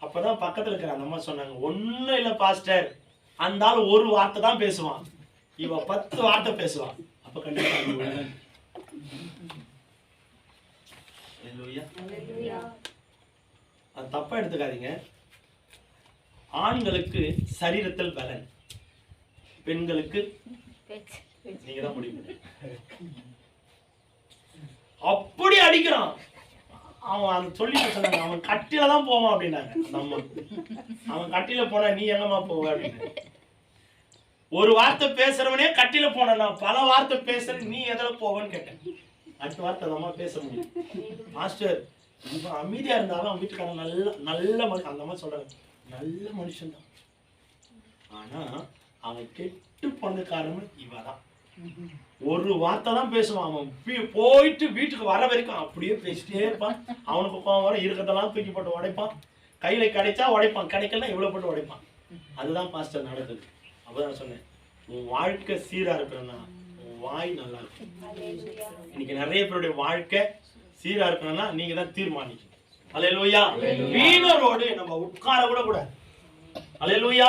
அப்பதான் பக்கத்துல இருக்கிற அந்த அம்மா சொன்னாங்க, ஒண்ணும் இல்ல பாஸ்டர், அந்த ஆள் ஒரு வார்த்தை தான் பேசுவான், இவ 10 வார்த்தை பேசுவான். அப்ப கண்டிப்பா அது தப்பா எடுத்துக்காதீங்க. ஆண்களுக்கு சரீரத்தில் பலன், பெண்களுக்கு நீங்க தான் முடிவு. அப்படி அடிக்கிறான் அவன். அந்த சொல்லி சொன்னாங்க, அவன் கட்டில தான் போவான் அப்படின்னாங்க. நம்ம அவன் கட்டில போனா நீ எங்கம்மா போவ அப்படின்னு. ஒரு வார்த்தை பேசுறவனே கட்டில போனா பல வார்த்தை பேசுற நீ எதுல போவன்னு கேட்டேன். அடுத்த வார்த்தை அந்த அம்மா பேச முடியும். மாஸ்டர் இவன் அமைதியா இருந்தாலும் அவன் வீட்டுக்காரன் நல்ல நல்ல மனுஷன். அந்த அம்மா சொல்றாங்க, நல்ல மனுஷன் தான், ஆனா அவன் கெட்டு பண்ண காரணம் இவதான். ஒரு வார்த்தை தான் பேசுவான். அவன் போயிட்டு வீட்டுக்கு வர வரைக்கும் அப்படியே பேசிட்டே இருப்பான். அவனுக்கு கோவம் வர இருக்கிறதெல்லாம் தூக்கி போட்டு உடைப்பான். கையில கிடைச்சா உடைப்பான், கிடைக்கலாம் இவ்வளவு போட்டு உடைப்பான். அதுதான் பாஸ்டர் நடக்குது. அப்பதான் சொன்னேன், உன் வாழ்க்கை சீரா இருக்கணும்னா உன் வாய் நல்லா இருக்கும். இன்னைக்கு நிறைய பேருடைய வாழ்க்கை சீரா இருக்கணும்னா நீங்க தான் தீர்மானிக்கணும். அல்லேலூயா. வீணரோடு நம்ம உட்கார கூட கூடாது. அல்லேலூயா.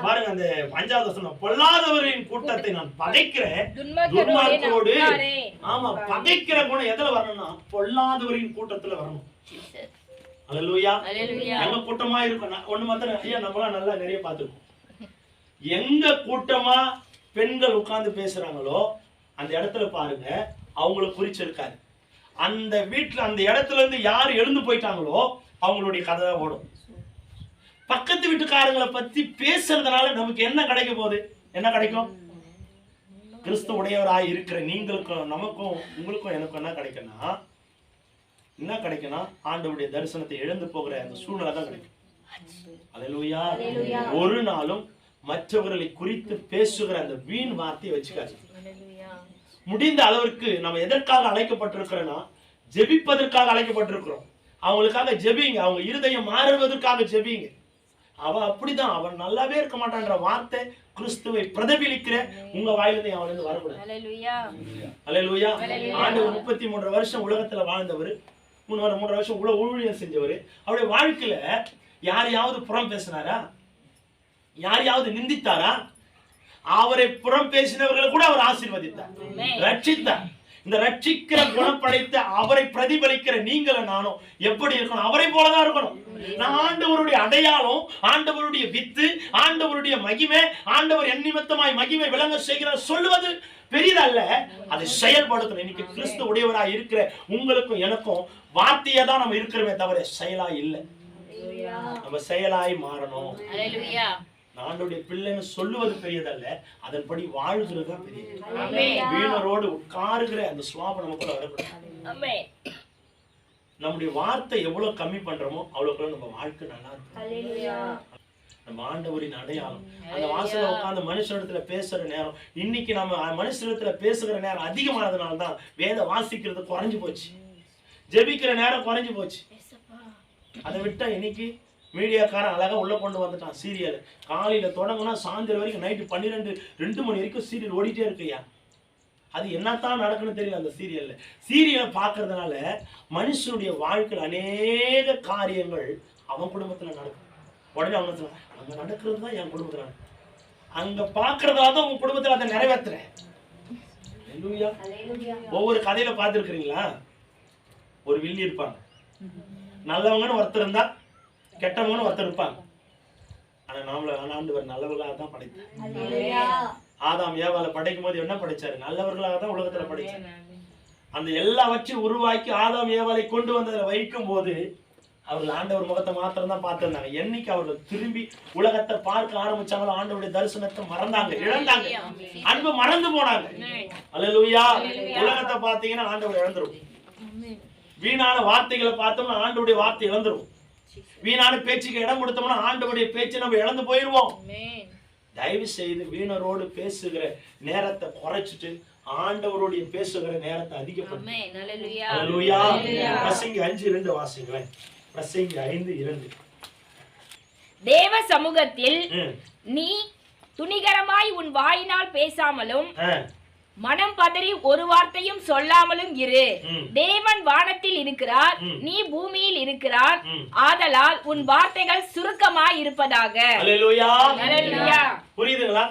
பாருங்க அந்த 5வது வசனம், பொல்லாதவரின் கூட்டத்தை நான் பகைக்கிறேன், துன்மார்க்கரோடு. ஆமா, பகைக்கிற குணம் எதுல வரணும்னா பொல்லாதவரின் கூட்டத்துல வரணும். அல்லேலூயா. எங்க கூட்டமா இருக்கும் ஒண்ணு மாத்திரம் ஐயா, நம்மளாம் நல்லா நிறைய பார்த்துருக்கோம். எங்க கூட்டமா பெண்கள் உட்கார்ந்து பேசுறாங்களோ அந்த இடத்துல பாருங்க அவங்களுக்கு குறிச்சிருக்காது. அந்த வீட்டுல அந்த இடத்துல இருந்து யார் எழுந்து போயிட்டாங்களோ அவங்களுடைய கதை தான் ஓடும். பக்கத்து வீட்டுக்காரங்களை பத்தி பேசுறதுனால நமக்கு என்ன கிடைக்க போகுது? என்ன கிடைக்கும்? கிறிஸ்து உடையவராய் இருக்கிற நீங்களுக்கும் நமக்கும் உங்களுக்கும் எனக்கும் என்ன கிடைக்கும்னா ஆண்டவருடைய தரிசனத்தை இழந்து போகிற அந்த சூழ்நிலை தான் கிடைக்கும். அல்லேலூயா. ஒரு நாளும் மற்றவர்களை குறித்து பேசுகிற அந்த வீண் வார்த்தையை வச்சுக்காது. முடிந்த அளவிற்கு நம்ம எதற்காக அழைக்கப்பட்டிருக்கிறோம்னா ஜெபிப்பதற்காக அழைக்கப்பட்டிருக்கிறோம். அவங்களுக்காக ஜெபிங்க, அவங்க இருதயம் மாறுவதற்காக ஜெபிங்க. அவன் அப்படிதான், அவன் நல்லாவே இருக்க மாட்டான்ற வார்த்தை கிறிஸ்துவை பிரதிபலிக்கிற உங்க வாயிலிருந்து அவனிருந்து வரக்கூடாது. அல்லேலூயா. ஆண்டவர் 33 வருஷம் உலகத்துல வாழ்ந்தவர், 3 வருஷம் ஊழியம் செஞ்சவர். அவருடைய வாழ்க்கையில யாரையாவது புறம் பேசினாரா? யாரையாவது நிந்தித்தாரா? அவரை புறம் பேசினவர்களை கூட அவர் ஆசீர்வதித்தார், ரட்சித்தார். இந்த ரட்சிக்கிற குணம் படைத்த அவரை பிரதிபலிக்கிற நீங்களும் நானும் எப்படி இருக்கணும்? அவரை போலதான் இருக்கணும். நான் ஆண்டவருடைய அடையாளம், ஆண்டவருடைய வித்து, ஆண்டவருடைய மகிமை, ஆண்டவர் என் நிமித்தமாய் மகிமை விளங்க செய்கிறார் சொல்லுவது பெரிதல்ல, அதை செயல்படுத்தணும். இன்னைக்கு கிறிஸ்து உடையவராய் இருக்கிற உங்களுக்கும் எனக்கும் வார்த்தையை தான் நம்ம இருக்கிறோமே தவிர செயலா இல்லை. நம்ம செயலாய் மாறணும். ஆண்டவருடைய பிள்ளைன்னு சொல்லுவது பெரியதல்ல, அதன்படி வாழ்கிறது தான் பெரியது. ஆமென். வீணரோடு உட்காருகிற அந்த சுவாபம் நமக்குள்ள வரக்கூடாது. ஆமென். நம்முடைய வார்த்தை எவ்வளவு கம்மி பண்றோமோ அவ்வளவுக்குள்ள நம்ம வாழ்க்கை நல்லா இருக்கும். ஹல்லேலூயா. நம்ம ஆண்டவரின் அடையாளம். அந்த வாசல்ல உட்கார்ந்து மனுஷனிடத்துல பேசுற நேரம், இன்னைக்கு நம்ம மனுஷனிடத்துல பேசுகிற நேரம் அதிகமானதுனால தான் வேத வாசிக்கிறது குறைஞ்சு போச்சு, ஜெபிக்கிற நேரம் குறைஞ்சு போச்சு. அதை விட்டா இன்னைக்கு மீடியாக்காரன் அழகா உள்ள கொண்டு வந்துட்டான். சீரியல் காலையில தொடங்கினா சாயந்தரம் வரைக்கும் நைட்டு 12-2 மணி வரைக்கும் சீரியல் ஓடிட்டே இருக்குயா. அது என்னத்தான் நடக்குன்னு தெரியல. அந்த சீரியலை பார்க்கறதுனால மனுஷனுடைய வாழ்க்கையில் அநேக காரியங்கள் அவன் குடும்பத்துல நடக்கும். உடனே அவன் சொல்லுவான், அங்க நடக்கிறது தான் என் குடும்பத்துல நடக்கும், அங்க பாக்குறதால தான் உங்க குடும்பத்துல அதை நிறைவேற்றுறேன். ஒவ்வொரு கதையில பார்த்துருக்கிறீங்களா? ஒரு வில்லி இருப்பாங்க, நல்லவங்கன்னு ஒருத்தர் இருந்தா கெட்டவங்கன்னு ஒருத்தர் இருப்பாங்க. ஆனா நாமள ஆண்டவர் நல்லவர்களாக தான் படைத்தார். ஆதாம் ஏவாளை படைக்கும் போது என்ன படைச்சாரு? நல்லவர்களாக தான் உலகத்துல படைச்சாரு. அந்த எல்லாவற்றையும் உருவாக்கி ஆதாம் ஏவாளை கொண்டு வந்ததை வைக்கும் போது அவர்கள் ஆண்டவர் முகத்தை மாத்திரம் தான் பார்த்திருந்தாங்க. என்னைக்கு அவர்கள் திரும்பி உலகத்தை பார்க்க ஆரம்பிச்சாங்களோ ஆண்டவருடைய தரிசனத்தை மறந்தாங்க, இழந்தாங்க, அன்பு மறந்து போனாங்க. அல்லேலூயா. உலகத்தை பார்த்தீங்கன்னா ஆண்டவர் இழந்துரும். வீணான வார்த்தைகளை பார்த்தோம்னா ஆண்டவருடைய வார்த்தை இழந்துரும். வீணான பேச்சுக்கு இடம் கொடுத்தோம்னா ஆண்டவருடைய பேச்சு நம்ம இழந்து போயிருவோம். தயவு செய்து வீணரோடு பேசுகிற நேரத்தை குறைச்சிட்டு ஆண்டவருடைய பேசுகிற நேரத்தை அதிகப்படுத்துங்க. அல்லேலூயா. பிரசங்கி 5:2 வாசிங்களேன். பிரசங்கி 5:2. தேவ சமூகத்தில் நீ துணிகரமாய் உன் வாயினால் பேசாமலும் மனம் பதறி ஒரு வார்த்தையும் சொல்லாமலும் இரு. தேவன் வானத்தில் இருக்கிறார், நீ பூமியில் இருக்கிறார், ஆதலால் உன் வார்த்தைகள் சுருக்கமாய் இருப்பதாக. அல்லேலூயா. அல்லேலூயா. புரியுதுங்களா?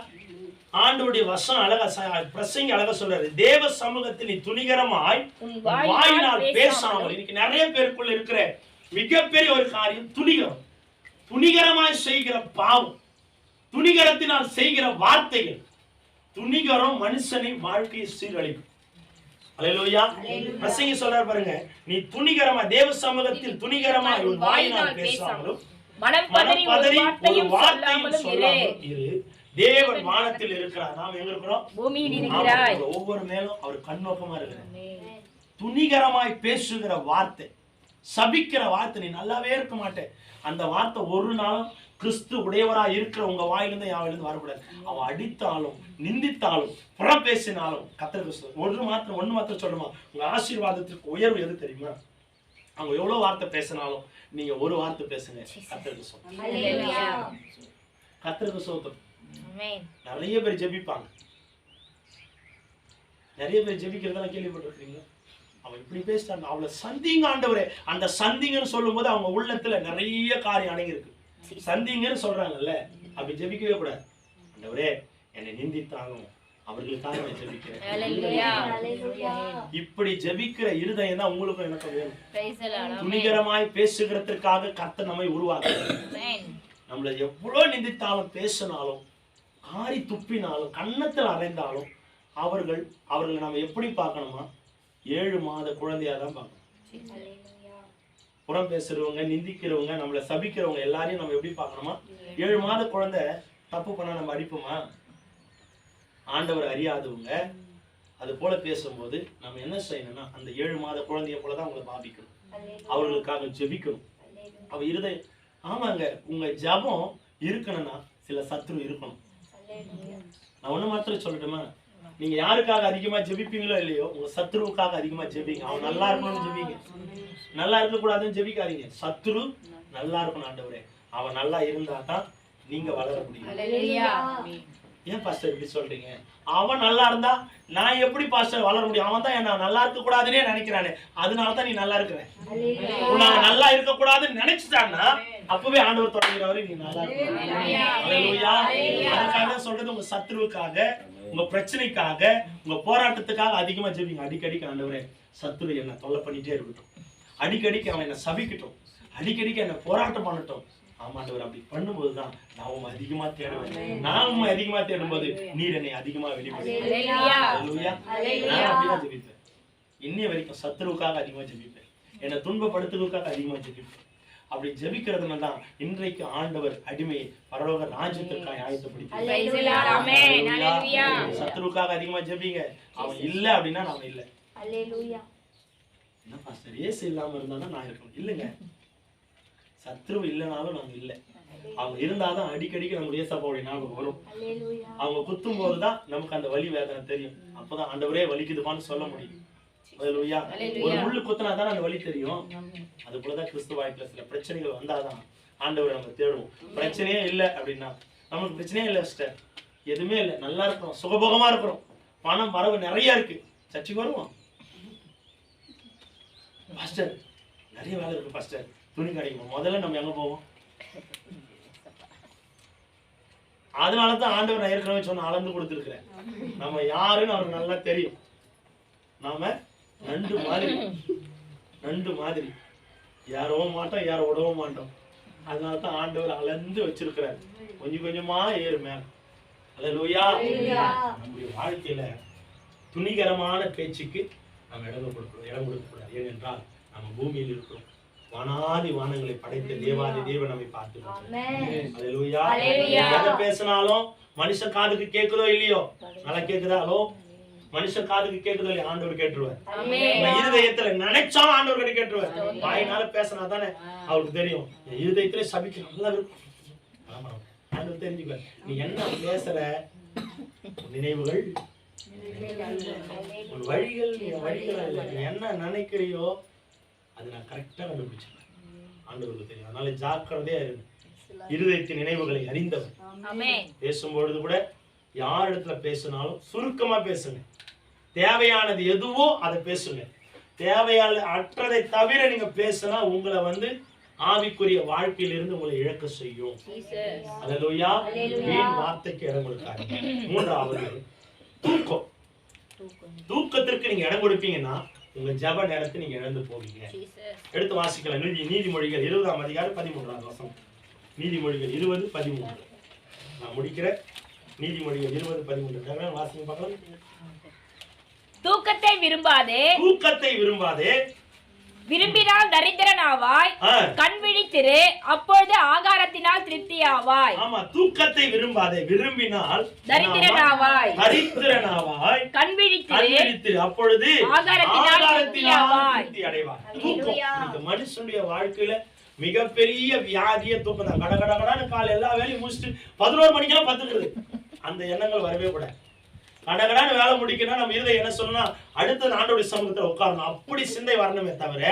ஆண்டவருடைய வசனம் அழகா பிரசங்கி அழகா சொல்றாரு, தேவ சமூகத்தில் நீ துணிகரமாய் வாயினால் பேசாமல். இன்னைக்கு நிறைய பேருக்குள்ள இருக்கிற மிகப்பெரிய ஒரு காரியம் துணிகரம். துணிகரமாய் செய்கிற பாவம், துணிகரத்தினால் செய்கிற வார்த்தைகள். துணிகரம் மனுஷனை வாழ்க்கையை சீரழிக்கும். அல்லேலூயா. பிரசங்கி சொல்றாரு பாருங்க, நீ துணிகரமா தேவ சமூகத்தில் துணிகரமாய் உன் வாயினால் பேசாமலும் மனம் பதறி ஒரு வார்த்தையும் சொல்லாமலும் இரு. தேவன் வானத்தில் இருக்கிறார், நாம் எங்க இருக்கிறோம்? பூமியில் இருக்கிறார். ஒவ்வொரு மேலும் அவர் கண்ணோக்கமா இருக்கிறார். துணிகரமாய் பேசுகிற வார்த்தை, சபிக்கிற வார்த்தை நீ நல்லாவே இருக்க மாட்டேன். அந்த வார்த்தை ஒரு நாளும் கிறிஸ்து உடையவராய் இருக்கிற உங்க வாயிலிருந்து யாவிலிருந்து வரக்கூடாது. அவன் அடித்தாலும் நிந்தித்தாலும் புறம் பேசினாலும் கர்த்தருக்கு ஒன்று மாத்திரம் சொல்லுமா, உங்க ஆசீர்வாதத்திற்கு உயர்வு எது தெரியுமா? அவங்க எவ்வளவு வார்த்தை பேசினாலும் நீங்க ஒரு வார்த்தை பேசுங்க. கர்த்தருக்கு சோத்திரம். கர்த்தருக்கு சோத்திரம். நிறைய பேர் ஜெபிப்பாங்க, நிறைய பேர் ஜெபிக்கிறதெல்லாம் கேள்விப்பட்டிருக்கீங்க. அவன் இப்படி பேசிட்டாங்க, அவளை சந்திங்க ஆண்டவரே. அந்த சந்திங்கன்னு சொல்லும் போது அவங்க உள்ளத்துல நிறைய காரியம் அடங்கி இருக்கு. சந்திங்கன்னு சொல்றாங்கல்ல, அப்படி ஜெபிக்கவே கூடாது. ஆண்டவரே என்னை நிந்தித்தாங்க, அவர்களுக்காக நான் ஜெபிக்கிறேன். இப்படி ஜெபிக்கிற இருதயம் தான் உங்களுக்கும் எனக்கு வேணும். துணிகரமாய் பேசுகிறதற்காக கர்த்தர் நம்மை உருவாக்குறார். நம்மள எவ்வளவு நிந்தித்தாலும் பேசினாலும் காரி துப்பினாலும் கன்னத்தில் அறைந்தாலும் அவர்களை நம்ம எப்படி பார்க்கணுமா? 7 மாத குழந்தையா தான் பார்க்கணும். புறம் பேசுறவங்க, நிந்திக்கிறவங்க, நம்மளை சபிக்கிறவங்க எல்லாரையும் நம்ம எப்படி பார்க்கணுமா? 7 மாத குழந்தை தப்பு பண்ணா நம்ம அடிப்போமா? ஆண்டவர் அறியாதவங்க அது போல பேசும்போது நம்ம என்ன செய்யணும்னா அந்த 7 மாத குழந்தைய போலதான் அவங்களை பாதிக்கணும், அவர்களுக்காக ஜெபிக்கணும். அவ இருதயம் ஆமாங்க, உங்க ஜபம் இருக்கணும்னா சில சத்துரு இருக்கணும். நான் ஒண்ணு மாத்திரம் சொல்லட்டுமா? நீங்க யாருக்காக அதிகமா ஜெபிப்பீங்களோ இல்லையோ, உங்க சத்துருவுக்காக அதிகமா ஜெபிங்க. அவன் நல்லா இருக்கணும்னு ஜெபிங்க, நல்லா இருக்க கூடாதுன்னு ஜெபிக்காதீங்க. சத்துரு நல்லா இருக்கணும். ஆண்டவரே அவன் நல்லா இருந்தா தான் நீங்க வளர முடியும். ஏன் பாஸ்டர் இப்படி சொல்றீங்க? அவன் நல்லா இருந்தா நான் எப்படி பாஸ்டர் வளர முடியும்? அவன் தான் என்ன நல்லா இருக்க கூடாதுன்னே நினைக்கிறானே, அதனாலதான் நீ நல்லா இருக்கிற. நான் நல்லா இருக்க கூடாதுன்னு நினைச்சுட்டான்னா அப்பவே ஆண்டவர் தொடங்குறவரை நீ நல்லா இருக்க. அதுக்காக சொல்றது, உங்க சத்துருவுக்காக, உங்க பிரச்சனைக்காக, உங்க போராட்டத்துக்காக அதிகமா ஜெபிங்க. அடிக்கடிக்கு ஆண்டவரே சத்துரு என்ன தொல்லை பண்ணிட்டே இருக்கட்டும், அடிக்கடிக்கு அவன் என்ன சபிக்கட்டும், அடிக்கடிக்கு என்ன போராட்டம் பண்ணட்டும். ஆமாண்டவர் அப்படி பண்ணும்போதுதான் நான் உண்மை அதிகமா தேடுவேன். நான் உண்மை அதிகமா தேடும்போது நீர் என்னை அதிகமா வெளிப்படுத்துவீங்க. நான் அப்படிதான் ஜெபிப்பேன். இன்னைய வரைக்கும் சத்துருவுக்காக அதிகமா ஜெபிப்பேன், என்னை துன்பப்படுத்துவதற்காக அதிகமா ஜெபிப்பேன். அப்படி ஜெபிக்கிறதுனால தான் இன்றைக்கு ஆண்டவர் அடிமையை பரலோக ராஜ்யத்திற்காக ஆயத்தப்படுத்தி. சத்துருக்காக அதிகமா ஜெபிங்க. அவன் இல்ல அப்படின்னா நாம இல்ல. என்ன பாஸ்டர் இயேசு இல்லாம இருந்தாதான் நான் இருக்கணும் இல்லைங்க. சத்ரு இல்லைனாலும் நாம இல்லை. அவங்க இருந்தாதான் அடிக்கடிக்கு நம்ம ஏசப்பாவுடைய ஞாபகம் வரும். அவங்க குத்தும் போதுதான் நமக்கு அந்த வலி வேதனை தெரியும். அப்பதான் ஆண்டவரே வலிக்குதுமான்னு சொல்ல முடியும். அல்லேலூயா. ஒரு முள்ளு குத்துனாதான் அந்த வலி தெரியும். அது போலதான் கிறிஸ்துவ வாழ்க்கையில சில பிரச்சனைகள் வந்தாதான் ஆண்டவரை நம்ம தேடுவோம். பிரச்சனையே இல்லை அப்படின்னா நமக்கு பிரச்சனையே இல்லை சிஸ்டர், எதுவுமே இல்லை, நல்லா இருக்கிறோம், சுகபோகமா இருக்கிறோம், பணம் வரவு நிறைய இருக்கு, சர்ச்சுக்கு வருவோம். பாஸ்டர் நிறைய வேலை இருக்கு பாஸ்டர், துணி கிடைக்கும், முதல்ல நம்ம எங்க போவோம்? அதனாலதான் ஆண்டவர் நான் ஏற்கனவே சொன்ன அளந்து கொடுத்துருக்கிறேன். நம்ம யாருன்னு அவருக்கு நல்லா தெரியும். நாம நண்டு மாதிரி யாரவும் மாட்டோம், யார விடவும் மாட்டோம். அதனாலதான் ஆண்டவர் அளந்து வச்சிருக்கிறார். கொஞ்சம் கொஞ்சமா ஏறு மேல. அல்லேலூயா. நம்முடைய வாழ்க்கையில துணிகரமான பேச்சுக்கு நம்ம இடம் கொடுக்கக்கூடாது. ஏனென்றால் நம்ம பூமியில் இருக்கிறோம். வானாதி வானங்களை படைத்த தேவாதி தேவன் நம்மை பார்த்து. அல்லேலூயா. எதை பேசினாலும் மனுஷ காதுக்கு கேட்குதோ இல்லையோ, நல்லா கேட்குதா? ஹலோ, மனுஷ காதுக்கு கேட்குதோ இல்லையா? ஆண்டவர் கேட்டுருவார். இருதயத்துல நினைச்சாலும் ஆண்டவர் கேட்டுருவார். வாயினால பேசினா தானே அவருக்கு தெரியும். இருதயத்துல சபிக்க நல்லா இருக்கும். ஆண்டவர் தெரிஞ்சுக்குவார். நீ என்ன பேசுற, நினைவுகள், வழிகள், நீ என்ன நினைக்கிறியோ அது நான் கரெக்டா கண்டுபிடிச்சிருக்கேன். ஆண்டவருக்கு தெரியும். அதனால ஜாக்கிரதையா இருக்கு. இருதயத்தின் நினைவுகளை அறிந்தவர். பேசும்பொழுது கூட யார் இடத்துல பேசினாலும் சுருக்கமா பேசுங்க. தேவையானது எதுவோ அதை பேசுங்க. தேவையான அற்றதை தவிர நீங்க பேசினா உங்களை ஆவிக்குரிய வாழ்க்கையிலிருந்து உங்களை இழக்க செய்யும். அல்லேலூயா. வீண் வார்த்தைக்கு இடம் கொடுக்காதீங்க. மூன்றாவது தூக்கம். தூக்கத்திற்கு நீங்க இடம் கொடுப்பீங்கன்னா உங்க ஜெப நேரத்தை நீங்க இழந்து போவீங்க. எடுத்து வாசிக்கலாம். நீதிமொழிகள் 20ஆம் அதிகாரம் 13ஆம் வசனம். நீதிமொழிகள் 20:13. நான் முடிக்கிறேன். நீதிமொழிகள் 20:13 வாசிங்க பார்க்கலாம். தூக்கத்தை விரும்பாதே, விரும்பினால் தரித்திரனாவாய். கண் விழித்திரு, அப்பொழுது ஆகாரத்தினால் திருப்தியாவாய். ஆமா, தூக்கத்தை விரும்பாதே, விரும்பினால் தரித்திரனாவாய். கண் விழித்திரு, அப்பொழுது ஆகாரத்தினால் திருப்தி அடைவாய். தூக்கம் இந்த மனுஷனுடைய வாழ்க்கையில மிகப்பெரிய வியாதிய தூக்கம் தான். கடகடகடான்னு காலை எல்லா வேலையும் முடிச்சுட்டு 11 மணிக்கெல்லாம் பத்துக்கிறது. அந்த எண்ணங்கள் வரவே கூடாது. கடகடான்னு வேலை முடிக்கணும். நம்ம இருதை என்ன சொல்லணும்னா அடுத்த ஆண்டோடைய சமூகத்துல உட்காரணும். அப்படி சிந்தை வரணுமே தவிர,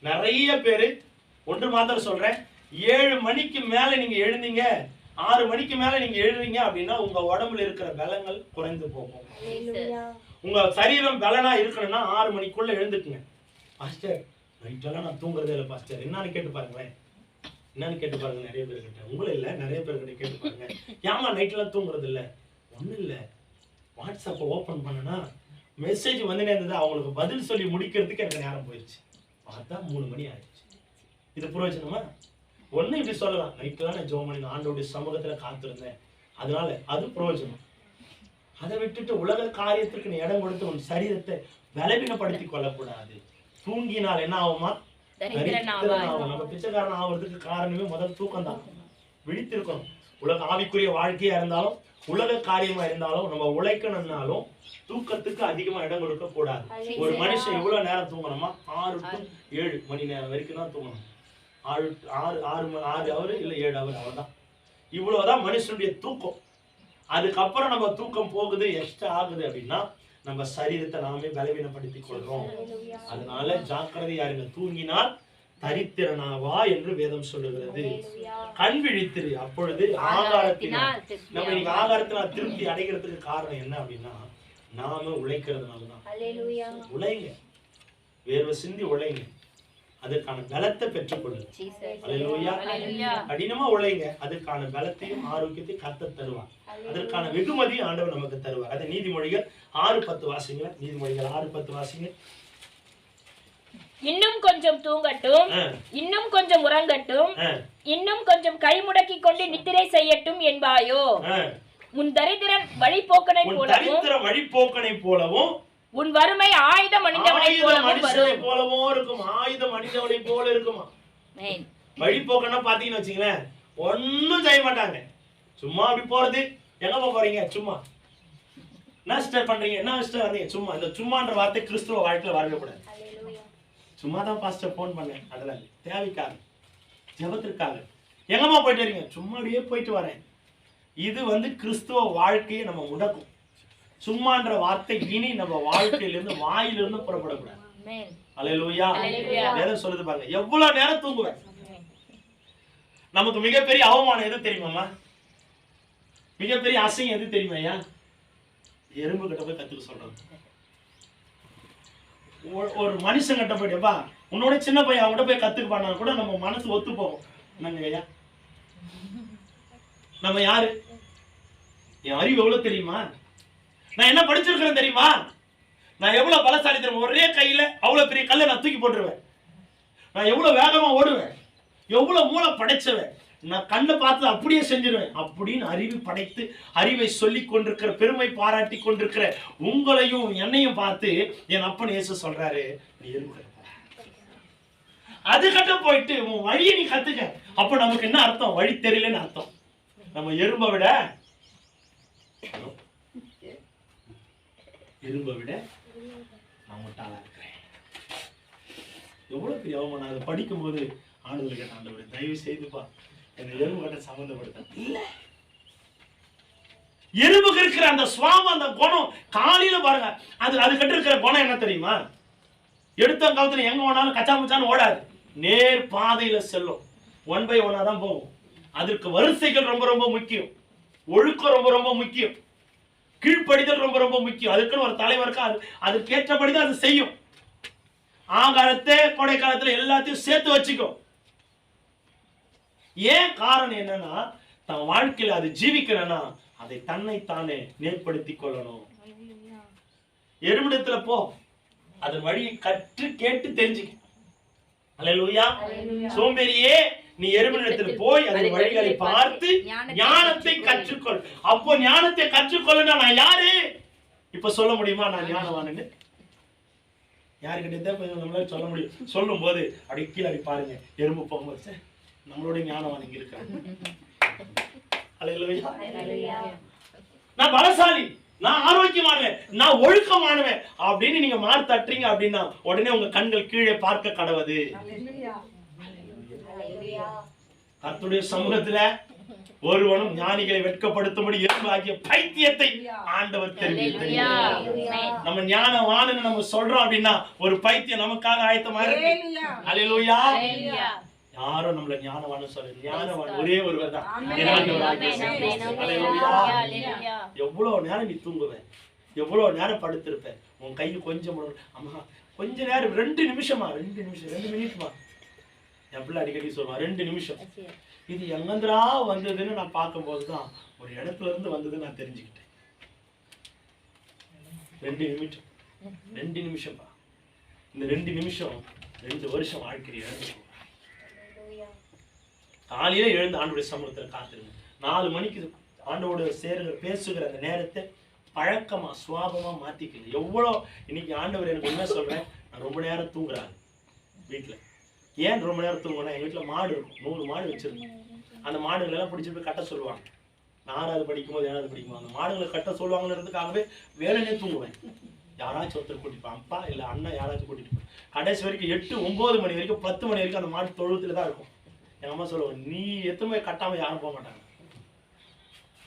நிறைய பேரு ஒன்று மாத்திரம் சொல்றேன், 7 மணிக்கு மேல நீங்க எழுந்தீங்க, 6 மணிக்கு மேல நீங்க எழுறீங்க அப்படின்னா உங்க உடம்புல இருக்கிற பலங்கள் குறைந்து போகும். உங்க சரீரம் பலனா இருக்கணும்னா 6 மணிக்குள்ள எழுந்துக்குங்க. பாஸ்டர் நைட்டெல்லாம் நான் தூங்குறதே இல்லை பாஸ்டர், என்னன்னு கேட்டு பாருங்களேன். நிறைய பேர் கிட்ட, உங்களும் இல்லை, நிறைய பேர் கிட்ட கேட்டு பாருங்க. ஏமா நைட்லாம் தூங்குறது இல்லை? ஒன்றும் இல்லை, வாட்ஸ்அப்பை ஓப்பன் பண்ணனா மெசேஜ் வந்துனே இருந்தது, அவங்களுக்கு பதில் சொல்லி முடிக்கிறதுக்கு எனக்கு நேரம் போயிடுச்சு. பார்த்தா 3 மணி ஆயிடுச்சு. இது பிரயோஜனமா? ஒண்ணு இப்படி சொல்லலாம், நைட்லாம் நான் ஜெபம் பண்ணி ஆண்டவருடைய சமூகத்துல காத்திருந்தேன், அதனால அது பிரயோஜனம். அதை விட்டுட்டு உலக காரியத்திற்கு நீ இடம் கொடுத்து உன் சரீரத்தை பலவீனப்படுத்தி கொள்ளக்கூடாது. தூங்கினால் என்ன ஆகுமா? நம்ம பிச்சைக்காரன் ஆகுறதுக்கு காரணமே முதல் தூக்கம் தான். விழித்திருக்கணும். உலக ஆவிக்குரிய வாழ்க்கையா இருந்தாலும் உலக காரியமா இருந்தாலும் நம்ம உழைக்கணும்னாலும் தூக்கத்துக்கு அதிகமா இடம் கொடுக்க கூடாது. ஒரு மனுஷன் எவ்வளவு நேரம் தூங்கணுமா? 6 to 7 மணி நேரம் வரைக்கும் தான் தூங்கணும். 6 ஹவர் இல்ல 7 ஹவர், அவ்வளவுதான். இவ்வளவுதான் மனுஷனுடைய தூக்கம். அதுக்கப்புறம் நம்ம தூக்கம் போகுது, எக்ஸ்ட்ரா ஆகுது அப்படின்னா நம்ம சரீரத்தை நாமே பலவீனப்படுத்திக் கொள்றோம். அதனால ஜாக்கிரதையா இருங்க. தூங்கினால் தரித்திரனாவா என்று வேதம் சொல்லுகிறது. கண் விழித்திரு, அப்பொழுது ஆகாரத்தினால். நம்ம இன்னைக்கு ஆகாரத்தினால் திருப்தி அடைகிறதுக்கு காரணம் என்ன அப்படின்னா நாம உழைக்கிறதுனாலதான். உழைங்க, வேர்வை சிந்தி உழைங்க, அதற்கான பலத்தை பெற்றுக்கொள்ளுங்க. அல்லேலூயா. கடினமா உழைங்க, அதற்கான பலத்தையும் ஆரோக்கியத்தையும் கர்த்தர் தருவார். அதற்கான வெகுமதி ஆண்டவர் நமக்கு தருவார். அது நீதிமொழிகள் 6:10 வாசிங்க. நீதிமொழிகள் 6:10 வாசிங்க. இன்னும் கொஞ்சம் தூங்கட்டும், இன்னும் கொஞ்சம் உறங்கட்டும், இன்னும் கொஞ்சம் கை முடக்கி கொண்டு நித்திரை செய்யட்டும் என்பாயோ? உன் தரித்திரன் வழிபோக்கனை போலவும் உன் வறுமை ஆயுதம் அணிந்தவனை போலவும் இருக்கும். ஆயுதம் அணிந்தவனை போல இருக்குமா? வழிபோக்கன்னா பாத்தீங்கன்னு வச்சுங்களேன், ஒன்னும் செய்ய மாட்டாங்க. சும்மா அப்படி போறது. எங்க போறீங்க? சும்மா. என்ன சிஸ்டர் பண்றீங்க? என்ன சிஸ்டர் வந்தீங்க? சும்மா. இந்த சும்மான்ற வார்த்தை கிறிஸ்துவ வாழ்க்கையில வரவே கூடாது. சும்மா தான் பாஸ்டர் போன் பண்ணேன். அதெல்லாம் தேவைக்காக, ஜெபத்திற்காக. எங்கம்மா போயிட்டு வரீங்க? சும்மா அப்படியே போயிட்டு வரேன். இது கிறிஸ்துவ வாழ்க்கையை நம்ம முடக்கும். சும்மான்ற வார்த்தை இனி நம்ம வாழ்க்கையிலிருந்து வாயிலிருந்து புறப்படக்கூடாது. அல்லேலூயா. வேதம் சொல்லுது பாருங்க, எவ்வளவு நேரம் தூங்குவேன். நமக்கு மிகப்பெரிய அவமானம் எது தெரியுமாமா? மிகப்பெரிய அசிங்கம் எது தெரியுமா? எறும்பு கிட்ட போய் கத்துக்க சொல்றது. ஒரு மனுஷன் கிட்ட போயிட்டப்பா, உன்னோட சின்ன பையன் அவங்ககிட்ட போய் கத்துக்கு கூட நம்ம மனசு ஒத்து போகும். என்னங்க ஐயா, நம்ம யாரு? என் அறிவு எவ்வளவு தெரியுமா? நான் என்ன படிச்சிருக்கிறேன் தெரியுமா? நான் எவ்வளவு பலசாலி தெரியுமா? ஒரே கையில அவ்வளவு பெரிய கல்லை நான் தூக்கி போட்டுருவேன். நான் எவ்வளவு வேகமா ஓடுவேன், எவ்வளவு மூளை படைச்சவன், நான் கண்ணை பார்த்து அப்படியே செஞ்சிருவேன் அப்படின்னு அறிவு படைத்து அறிவை சொல்லி கொண்டிருக்கிற, பெருமை பாராட்டி கொண்டிருக்கிற உங்களையும் என்னையும் பார்த்து என் அப்பன் இயேசு சொல்றாரு, நீ எறும்பு அது கட்ட போயிட்டு உன் வழியை நீ கத்துக்க. அப்ப நமக்கு என்ன அர்த்தம்? வழி தெரியலன்னு அர்த்தம். நம்ம எறும்பை விட நான் முட்டாளா இருக்கிறேன். எவ்வளவு பெரிய அவமானம். அதை படிக்கும் போது ஆண்டவர் கேட்ட, ஆண்டவர் தயவு செய்துப்பா என்ன எறும்பு கட்ட சம்பந்தப்படுத்த இல்ல. எறும்புக்கு இருக்கிற அந்த சுவாமம், அந்த குணம் காலையில பாருங்க. அது கிட்ட இருக்கிற குணம் என்ன தெரியுமா? எடுத்த காலத்துல எங்க ஓனாலும் கச்சா முச்சான்னு ஓடாது. நேர் பாதையில செல்லும். 1 by 1 தான் போகும். அதற்கு வரிசைகள் ரொம்ப ரொம்ப முக்கியம். ஒழுக்கம் ரொம்ப ரொம்ப முக்கியம். கீழ்ப்படிதல் ரொம்ப ரொம்ப முக்கியம். அதுக்குன்னு ஒரு தலைவருக்கு அதுக்கு ஏற்றபடிதான் அது செய்யும். ஆகாரத்தை கோடை காலத்துல எல்லாத்தையும் சேர்த்து வச்சுக்கும். ஏன் காரணம் என்னன்னா, தன் வாழ்க்கையில அது ஜீவிக்கணும்னா அதை தன்னை தானே நேர்படுத்திக் கொள்ளணும். எறும்பிடத்துல போ, அதன் வழியை கற்று கேட்டு தெரிஞ்சுக்க. அல்லேலூயா. சோம்பேறியே, நீ எறும்பிடத்துல போய் அதன் வழிகளை பார்த்து ஞானத்தை கற்றுக்கொள். அப்போ ஞானத்தை கற்றுக்கொள்ளனா நான் யாரு? இப்ப சொல்ல முடியுமா நான் ஞானவான்னு? யாருக்கிட்ட நம்மளால சொல்ல முடியும். சொல்லும் போது அப்படி கீழே அப்படி பாருங்க, எறும்பு போகும்போது நம்மளோட ஞானவான் இங்க இருக்காங்க. அல்லேலூயா. நான் பலசாலி, நான் ஆரோக்கியமானவன், நான் ஒழுக்கமானவன் அப்படின்னு நீங்க மாறு தட்டுறீங்க அப்படின்னா உடனே உங்க கண்கள் கீழே பார்க்க கடவுது. கர்த்தருடைய சமூகத்துல ஒருவனும் ஞானிகளை வெட்கப்படுத்தும்படி எறும்பாகிய பைத்தியத்தை ஆண்டவர் தெரிவித்தார். நம்ம ஞானவான்னு நம்ம சொல்றோம் அப்படின்னா ஒரு பைத்தியம் நமக்காக ஆயத்தமா இருக்கு. அல்லேலூயா. யாரும் நம்மள ஞானவான்னு சொல்ல, ஞானவான் ஒரே ஒருவர் தான். எவ்வளவு நேரம் நீ தூங்குவ, எவ்வளவு நேரம் படுத்திருப்ப, உன் கையில கொஞ்சம் அம்மா கொஞ்ச நேரம் 2 நிமிஷமா 2 மினிட்மா. என் பிள்ளை அடிக்கடி சொல்லுவான் 2 நிமிஷம். இது எங்கந்திரா வந்ததுன்னு நான் பார்க்கும் போதுதான் ஒரு இடத்துல இருந்து வந்ததுன்னு நான் தெரிஞ்சுக்கிட்டேன். 2 நிமிஷம்ப்பா. இந்த 2 நிமிஷம் 2 வருஷம் வாழ்க்கையை இழந்து. காலையில எழுந்து ஆண்டோட சமூகத்தில் காத்திருங்க. 4 மணிக்கு ஆண்டோட பேசுகிற அந்த நேரத்தை பழக்கமா சுவாபமா மாத்திக்கல. எவ்வளோ இன்னைக்கு ஆண்டவர் எனக்கு என்ன சொல்றேன், நான் ரொம்ப நேரம் தூங்குறாங்க வீட்டுல. ஏன் ரொம்ப நேரம் தூங்குனா, எங்க வீட்டுல மாடு இருக்கும், 100 மாடு வச்சிருக்கோம். அந்த மாடுகளை எல்லாம் பிடிச்சி போய் கட்ட சொல்லுவாங்க. 4வது படிக்கும்போது 7வது படிக்கும்போது அந்த மாடுகளை கட்ட சொல்லுவாங்கன்றதுக்காகவே வேலையே தூங்குவேன். யாராச்சும் ஒருத்தர் கூட்டிட்டு அப்பா இல்ல அண்ணன் யாராச்சும் கூட்டிட்டு போய் கடைசி வரைக்கும் 8, 9 மணி வரைக்கும் 10 மணி வரைக்கும் அந்த மாடு தொழுவத்துல தான் இருக்கும். எங்க அம்மா சொல்லுவாங்க, நீ எத்தனை கட்டாம யாரும் போக மாட்டாங்க.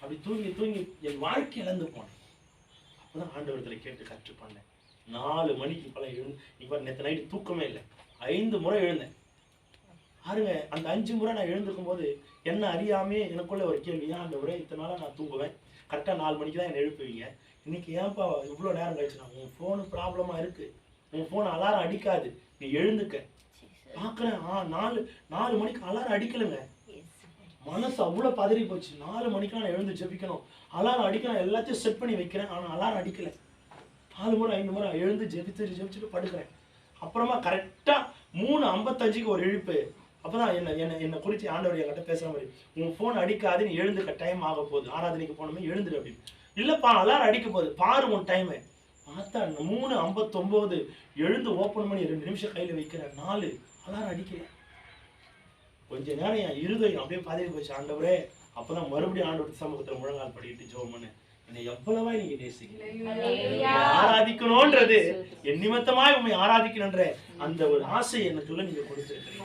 அப்படி தூங்கி தூங்கி என் வாழ்க்கை இழந்து போனேன். அப்பதான் ஆண்டவரத்துல கேட்டு கற்று பண்ணேன். 4 மணிக்கு இப்பெல்லாம் எழுந்து, இப்ப நேற்று நைட்டு தூக்கமே இல்லை, 5 முறை எழுந்தேன். பாருங்க, அந்த 5 முறை நான் எழுந்திருக்கும் போது என்ன அறியாமே எனக்குள்ள ஒரு கேள்வி, ஏன் ஆண்டவரே இத்தனை நாளா நான் தூங்குவேன், கரெக்டா 4 மணிக்கு தான் என்ன எழுப்புவீங்க, இன்னைக்கு ஏன்பா இவ்வளவு நேரம் கழிச்சு? நான் உன் போனு ப்ராப்ளமா இருக்கு, உன் போன் அலாரம் அடிக்காது, நீ எழுந்துக்க. பாக்குறேன் 4 மணிக்கு அலாரம் அடிக்கலைங்க. மனசு அவ்வளவு பதறி போச்சு. 4 மணிக்கு நான் எழுந்து ஜெபிக்கணும், அலாரம் அடிக்கணும், எல்லாத்தையும் செட் பண்ணி வைக்கிறேன், ஆனா அலாரம் அடிக்கல. 4 முறை 5 முறை எழுந்து ஜெபிச்சுட்டு படுக்கிறேன். அப்புறமா கரெக்டா 3:55க்கு ஒரு இழுப்பு. அப்பதான் என்ன குறிச்சு ஆண்டவர் என்கிட்ட பேசுற மாதிரி, உன் போன் அடிக்காது, நீ எழுந்துக்க, டைம் ஆக போகுது, ஆராதனைக்கு போனோமே எழுந்துரு அப்படின்னு. இல்லப்பா அலாரம் அடிக்க போகுது, பாரு உன் டைம். பார்த்தா 3:59 எழுந்து ஓப்பன் பண்ணி 2 நிமிஷம் கையில வைக்கிறேன், 4 அலாரம் அடிக்கல. கொஞ்ச நேரம் என் இருதயம் அப்படியே பதவி போச்சு. ஆண்டவரே, அப்பதான் மறுபடியும் ஆண்டவர் சமூகத்துல முழங்கால் படிக்கிட்டு ஜெபம் பண்ணு. என்னை எவ்வளவா நீங்க நேசிக்கிறீங்க, ஆராதிக்கணும்ன்றது என் நிமித்தமாய் உண்மை ஆராதிக்கணும்ன்ற அந்த ஒரு ஆசை எனக்குள்ள நீங்க கொடுத்துருக்கீங்க.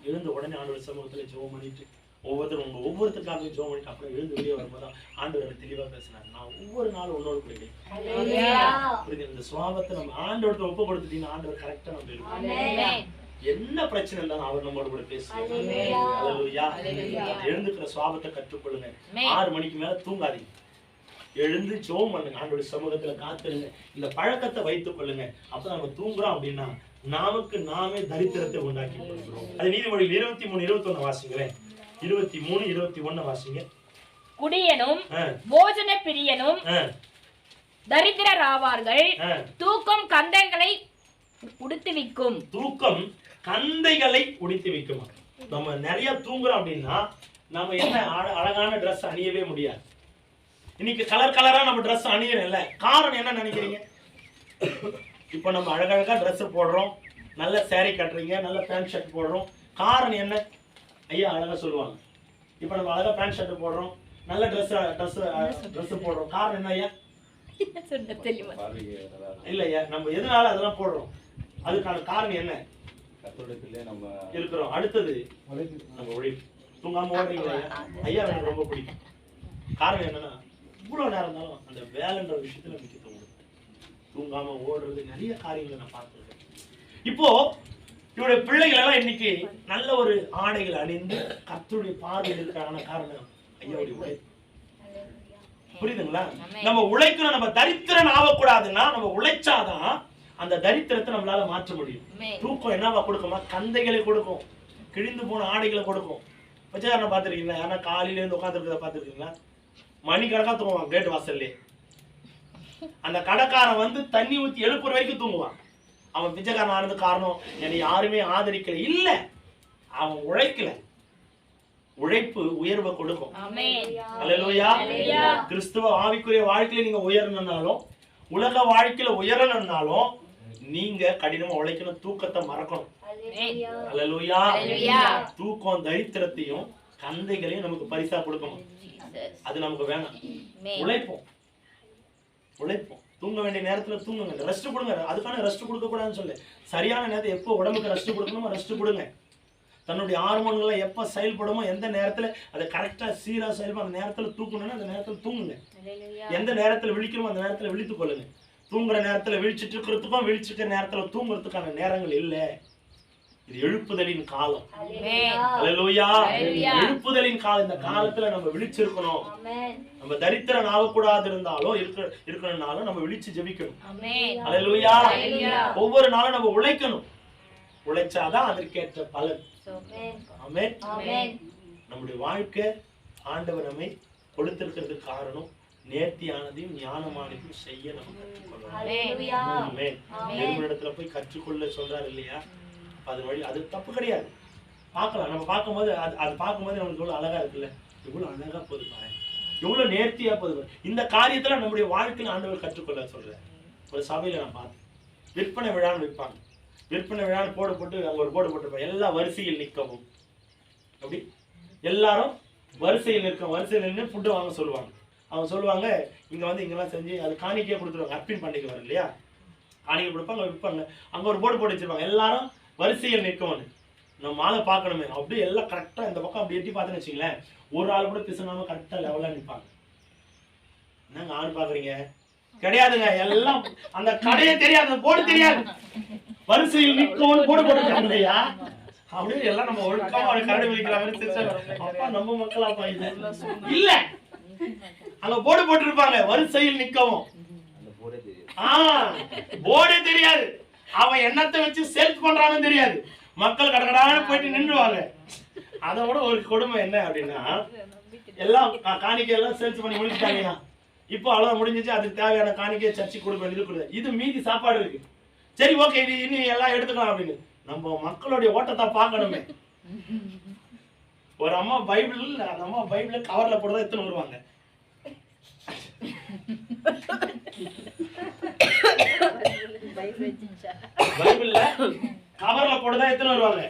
எழுந்த உடனே ஆண்டவர் சமூகத்துல ஜெபம் பண்ணிட்டு ஒவ்வொருத்தருக்காக ஜெபம் பண்ணிட்டு அப்புறம் எழுந்து வெளியே வரும்போது ஆண்டவர் தெளிவா பேசினார். நான் ஒவ்வொரு நாளும் உன்னோடு புரியுது. இந்த சுவாபத்தை நம்ம ஆண்டவர்கிட்ட ஒப்பு கொடுத்துட்டீங்கன்னா ஆண்டவர் கரெக்டா நம்ம இருக்கோம். என்ன பிரச்சனை இருந்தாலும் அவர் நம்மோடு கூட பேசுவார். எழுந்துக்கிற சுவாபத்தை கற்றுக்கொள்ளுங்க. 6 மணிக்கு மேல தூங்காதீங்க. எழுந்து ஜெபம் பண்ணுங்க, ஆண்டோட சமூகத்துல காத்துருங்க. இந்த பழக்கத்தை வைத்துக் கொள்ளுங்க. அப்ப நம்ம தூங்குறோம் அப்படின்னா நமக்கு நாமே தரித்திரத்தை உண்டாக்கி கொள்கிறோம். அது நீதிமொழிகள் 23:21 வாசிங்களேன். 23:21 வாசிங்க. குடியனும் போஜன பிரியனும் தரித்திரர் ஆவார்கள். தூக்கம் கந்தைகளை உடுத்துவிக்கும். தூக்கம் கந்தைகளை உடுத்துவிக்கும். நம்ம நிறைய தூங்குறோம் அப்படின்னா நம்ம என்ன அழகான ட்ரெஸ் அணியவே முடியாது. இன்னைக்கு கலர் கலரா நம்ம ட்ரெஸ் அணியறோம்ல, காரணம் என்ன நினைக்கிறீங்க? இப்போ நம்ம அழகழகா ட்ரெஸ் போடுறோம், நல்ல saree கட்டுறீங்க, நல்ல பேண்ட் ஷர்ட் போடுறோம். காரணம் என்ன? ஐயா அழகா சொல்லுவாங்க. இப்போ நம்ம அழகா பேண்ட் ஷர்ட் போடுறோம், நல்ல ட்ரெஸ் போடுறோம். காரணம் என்ன ஐயா? இல்ல ஐயா, நம்ம எதனால அதெல்லாம் போடுறோம்? அதுக்கான காரணம் என்ன? நம்ம இருக்கிறோம். அடுத்தது நம்ம உழைப்பு. தூங்காம ஓடுறீங்களா ஐயா? எனக்கு ரொம்ப பிடிக்கும். காரணம் என்னன்னா, இவ்வளவு நேரம் இருந்தாலும் அந்த வேலைன்ற விஷயத்துல முக்கியத்துவம் கொடுத்து தூங்காம ஓடுறது நிறைய காரியங்களை நான் பார்த்துருக்கேன். இப்போ இவருடைய பிள்ளைகள் எல்லாம் இன்னைக்கு நல்ல ஒரு ஆடைகள் அணிந்து கர்த்தருடைய பார்வையில் இருக்கான காரணம் ஐயாவுடைய உழைப்பு. புரியுதுங்களா? நம்ம உழைக்கணும். நம்ம தரித்திரன் ஆகக்கூடாதுன்னா நம்ம உழைச்சாதான் அந்த தரித்திரத்தை நம்மளால மாற்ற முடியும். தூக்கம் என்னவா கொடுக்குமா? கந்தைகளை கொடுக்கும், கிழிந்து போன ஆடைகளை கொடுக்கும். பிச்சைக்காரனை பார்த்துருக்கீங்களா? ஏன்னா காலையில இருந்து உட்காந்துருக்கிறத பார்த்துருக்கீங்களா? மணிக்கணக்கா தூங்குவான் கேட்டு வாசல்லே. அந்த கடைக்காரன் வந்து தண்ணி ஊத்தி எழுப்புற வரைக்கும் தூங்குவான். அவன் பிச்சைக்காரன் ஆனது காரணம் என்னை யாருமே ஆதரிக்கல இல்ல, அவன் உழைக்கல. உழைப்பு உயர்வை கொடுக்கும். அல்லேலூயா. கிறிஸ்துவ ஆவிக்குரிய வாழ்க்கையில நீங்க உயரணும்னாலும் உலக வாழ்க்கையில உயரணும்னாலும் நீங்க கடினமா உழைக்கணும். தூக்கத்தை மறக்கணும். அல்லேலூயா. தூக்கம் தரித்திரத்தையும் கந்தைகளையும் நமக்கு பரிசா கொடுக்கணும். அது நமக்கு வேணாம். உழைப்போம். தூங்க வேண்டிய நேரத்துல தூங்குங்க, ரெஸ்ட் கொடுங்க. அதுக்கான ரெஸ்ட் கொடுக்க கூடாதுன்னு சொல்லு. சரியான நேரத்தை எப்போ உடம்புக்கு ரெஸ்ட் கொடுக்கணுமோ ரெஸ்ட் கொடுங்க. தன்னுடைய ஹார்மோன்களை எப்ப செயல்படுமோ எந்த நேரத்துல அதை கரெக்டா சீரா செயல்படும் அந்த நேரத்துல தூக்கணும்னா அந்த நேரத்துல தூங்குங்க. எந்த நேரத்துல விழிக்கணுமோ அந்த நேரத்துல விழித்துக் கொள்ளுங்க. தூங்குற நேரத்துல விழிச்சிட்டு இருக்கிறதுக்கும் விழிச்சிருக்கிற நேரத்துல தூங்குறதுக்கான நேரங்கள் இல்லை. இது எழுப்புதலின் காலம். அல்லேலூயா. எழுப்புதலின் காலம். இந்த காலத்துல நம்ம விழிச்சிருக்கணும். நம்ம தரித்திரன் ஆகக்கூடாது இருந்தாலும் இருக்கணும்னாலும் நம்ம விழிச்சு ஜெபிக்கணும். அல்லேலூயா. ஒவ்வொரு நாளும் நம்ம உழைக்கணும். உழைச்சாதான் அதற்கேற்ற பலன். ஆமென். நம்முடைய வாழ்க்கை ஆண்டவர் நம்மை கொடுத்திருக்கிறதுக்கு காரணம் நேர்த்தியானதையும் ஞானமானதையும் செய்ய நம்ம கற்றுக்கொள்ளணும். இடத்துல போய் கற்றுக்கொள்ள சொல்றாரு இல்லையா? அது வழி அது தப்பு கிடையாது. பார்க்கலாம். நம்ம பார்க்கும்போது அது பார்க்கும்போது நமக்கு எவ்வளவு அழகா இருக்குல்ல, எவ்வளவு அழகா போகுது பாருங்க, எவ்வளவு நேர்த்தியா போகுது. இந்த காரியத்துல நம்முடைய வாழ்க்கையில ஆண்டவர் கற்றுக்கொள்ள சொல்றாரு. ஒரு சபையில நான் பார்த்தேன், விற்பனை விழான்னு வைப்பாங்க. விற்பனை விழான்னு போட்டு அங்க ஒரு போர்டு போட்டுருப்பாங்க, எல்லா வரிசையில் நிற்கவும். அப்படி எல்லாரும் வரிசையில் நின்று ஃபுட்டு வாங்க சொல்லுவாங்க. அவங்க சொல்லுவாங்க, இங்க வந்து இங்கெல்லாம் செஞ்சு அது காணிக்கையா கொடுத்துருவாங்க. அர்ப்பின் பண்டிகை வரும் இல்லையா, காணிக்கை கொடுப்பாங்க, விற்பாங்க. அங்க ஒரு போர்டு போட்டு வச்சிருப்பாங்க, எல்லாரும் வரிசையில் நிற்கணும். நம்ம மாலை பார்க்கணுமே. அப்படியே எல்லாம் கரெக்டா இந்த பக்கம் அப்படி எட்டி பார்த்தேன்னு வச்சுங்களேன், ஒரு ஆள் கூட பிசுனாம கரெக்டா லெவலா நிற்பாங்க. என்னங்க ஆள் பாக்குறீங்க? கிடையாதுங்க, எல்லாம் அந்த கடையே தெரியாது, போர்டு தெரியாது, வரிசையில் நிற்கணும் போர்டு போட்டுருக்காங்க இல்லையா. அப்படியே எல்லாம் நம்ம ஒழுக்கமா கரடு வைக்கிற மாதிரி அப்பா நம்ம மக்களாப்பா இது இல்ல. அங்க போர்டு போட்டிருப்பாங்க, வரிசையில் நிற்கவும். போர்டே தெரியாது, அவன் என்னத்தை வச்சு சேல்ஸ் பண்றான்னு தெரியாது. மக்கள் கடகடான போயிட்டு நின்றுவாங்க. அதை விட ஒரு கொடுமை என்ன அப்படின்னா, எல்லாம் காணிக்கை எல்லாம் சேல்ஸ் பண்ணி முடிச்சுட்டாங்க. இப்போ அவ்வளவு முடிஞ்சிச்சு, அதுக்கு தேவையான காணிக்கையை சர்ச்சைக்கு கொடுக்க வேண்டியது. இது மீதி சாப்பாடு இருக்கு, சரி ஓகே இது இன்னும் எல்லாம் எடுத்துக்கலாம் அப்படின்னு நம்ம மக்களுடைய ஓட்டத்தை பார்க்கணுமே. ஒரு அம்மா பைபிள், அந்த அம்மா பைபிள் கவர்ல போடுறதா எத்தனை வருவாங்க. பைபிள்ல கவர்ல போடுறதா எத்தனை வருவாங்க.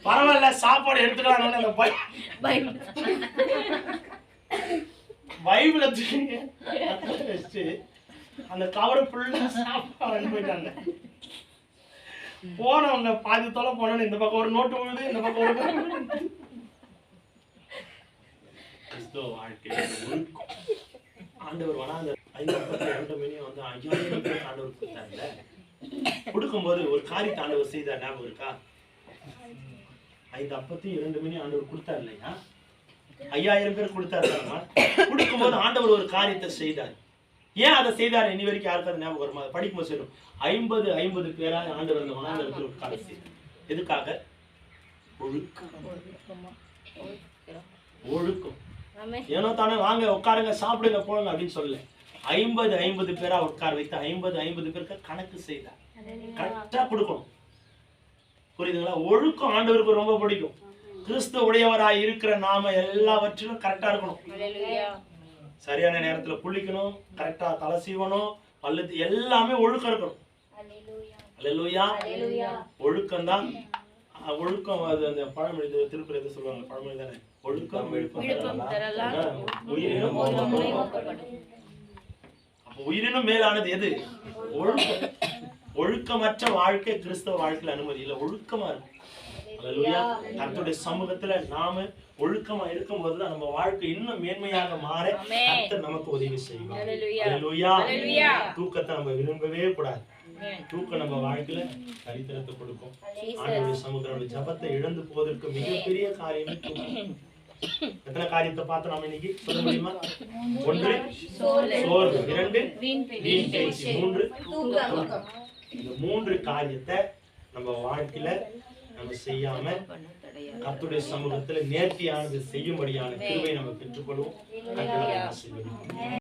பரவாயில்ல சாப்பாடு எடுத்துக்கலாம். அந்த பைபிள வச்சு அந்த கவரை ஃபுல்லா சாப்பாடு போயிட்டாங்க. போனவங்க பாதி தொலை போனோன்னு இந்த பக்கம் ஒரு நோட்டு விழுது, இந்த பக்கம் ஒரு கிறிஸ்தவ வாழ்க்கையில ஒழுக்கம். ஆண்டவர் வேணா அந்த 5:32 மணியும் வந்து 5000 பேருக்கு ஆண்டவர் கொடுத்தாருல்ல, கொடுக்கும்போது ஒரு காரியத்தை ஆண்டவர் செய்தார், ஞாபகம் இருக்கா? 5:02 மணி ஆண்டவர் கொடுத்தார் இல்லையா? 5000 பேர் கொடுத்தாரு. கொடுக்கும்போது ஆண்டவர் ஒரு காரியத்தை செய்தார். ஏன் அதை செய்தார் இனி வரைக்கும் யாருக்காவது ஞாபகம் வருமா? அதை படிக்கும்போது சொல்லும். 50 பேராக ஆண்டவர் அந்த வனாந்தரத்தில் ஒரு காரியம் செய்தார். எதுக்காக? ஒழுக்கம். ஏனோ தானே வாங்க உட்காருங்க சாப்பிடுங்க போடுங்க அப்படின்னு சொல்லல. 50 பேரா உட்கார வைத்து 50 பேருக்கு கணக்கு செய்தார். கரெக்டா கொடுக்கணும். புரியுதுங்களா? ஒழுக்கம் ஆண்டவருக்கு ரொம்ப பிடிக்கும். கிறிஸ்து உடையவராய் இருக்கிற நாம எல்லாவற்றிலும் கரெக்டா இருக்கணும். சரியான நேரத்துல குளிக்கணும், கரெக்டா தலை சீவணும், பல்லு, எல்லாமே ஒழுக்கம் இருக்கணும். அல்லேலூயா. ஒழுக்கம் தான் ஒழுக்கம். அது அந்த பழமொழி திருக்குறள் எது சொல்லுவாங்க? பழமொழி தானே, ஒழுக்கம் உயிரினும். அப்ப உயிரினும் மேலானது எது? ஒழுக்கம். ஒழுக்கமற்ற வாழ்க்கை கிறிஸ்தவ வாழ்க்கையில் அனுமதி இல்லை. ஒழுக்கமா இருக்கும். அல்லேலூயா. கர்த்தருடைய சமூகத்துல நாம ஒழுக்கமா இருக்கும் போதுதான் நம்ம வாழ்க்கை இன்னும் மேன்மையாக மாற கர்த்தர் நமக்கு உதவி செய்வார். அல்லேலூயா. தூக்கத்தை நம்ம விரும்பவே கூடாது. தூக்கம் நம்ம வாழ்க்கையில சரித்திரத்தை கொடுக்கும். ஆண்டவருடைய சமூகத்தோட ஜபத்தை இழந்து போவதற்கு மிகப்பெரிய காரியமே தூக்கம். எத்தனை காரியத்தை பார்த்து நாம இன்னைக்கு சொல்ல முடியுமா? 1 சோர்வு, 2 வீண் பேச்சு, 3 தூக்கம். இந்த 3 காரியத்தை நம்ம வாழ்க்கையில நம்ம செய்யாம கர்த்தருடைய சமூகத்துல நேர்த்தியானது செய்யும்படியான கிருபையை நம்ம பெற்றுக்கொள்வோம். கர்த்தரை ஆசீர்வதிப்போம்.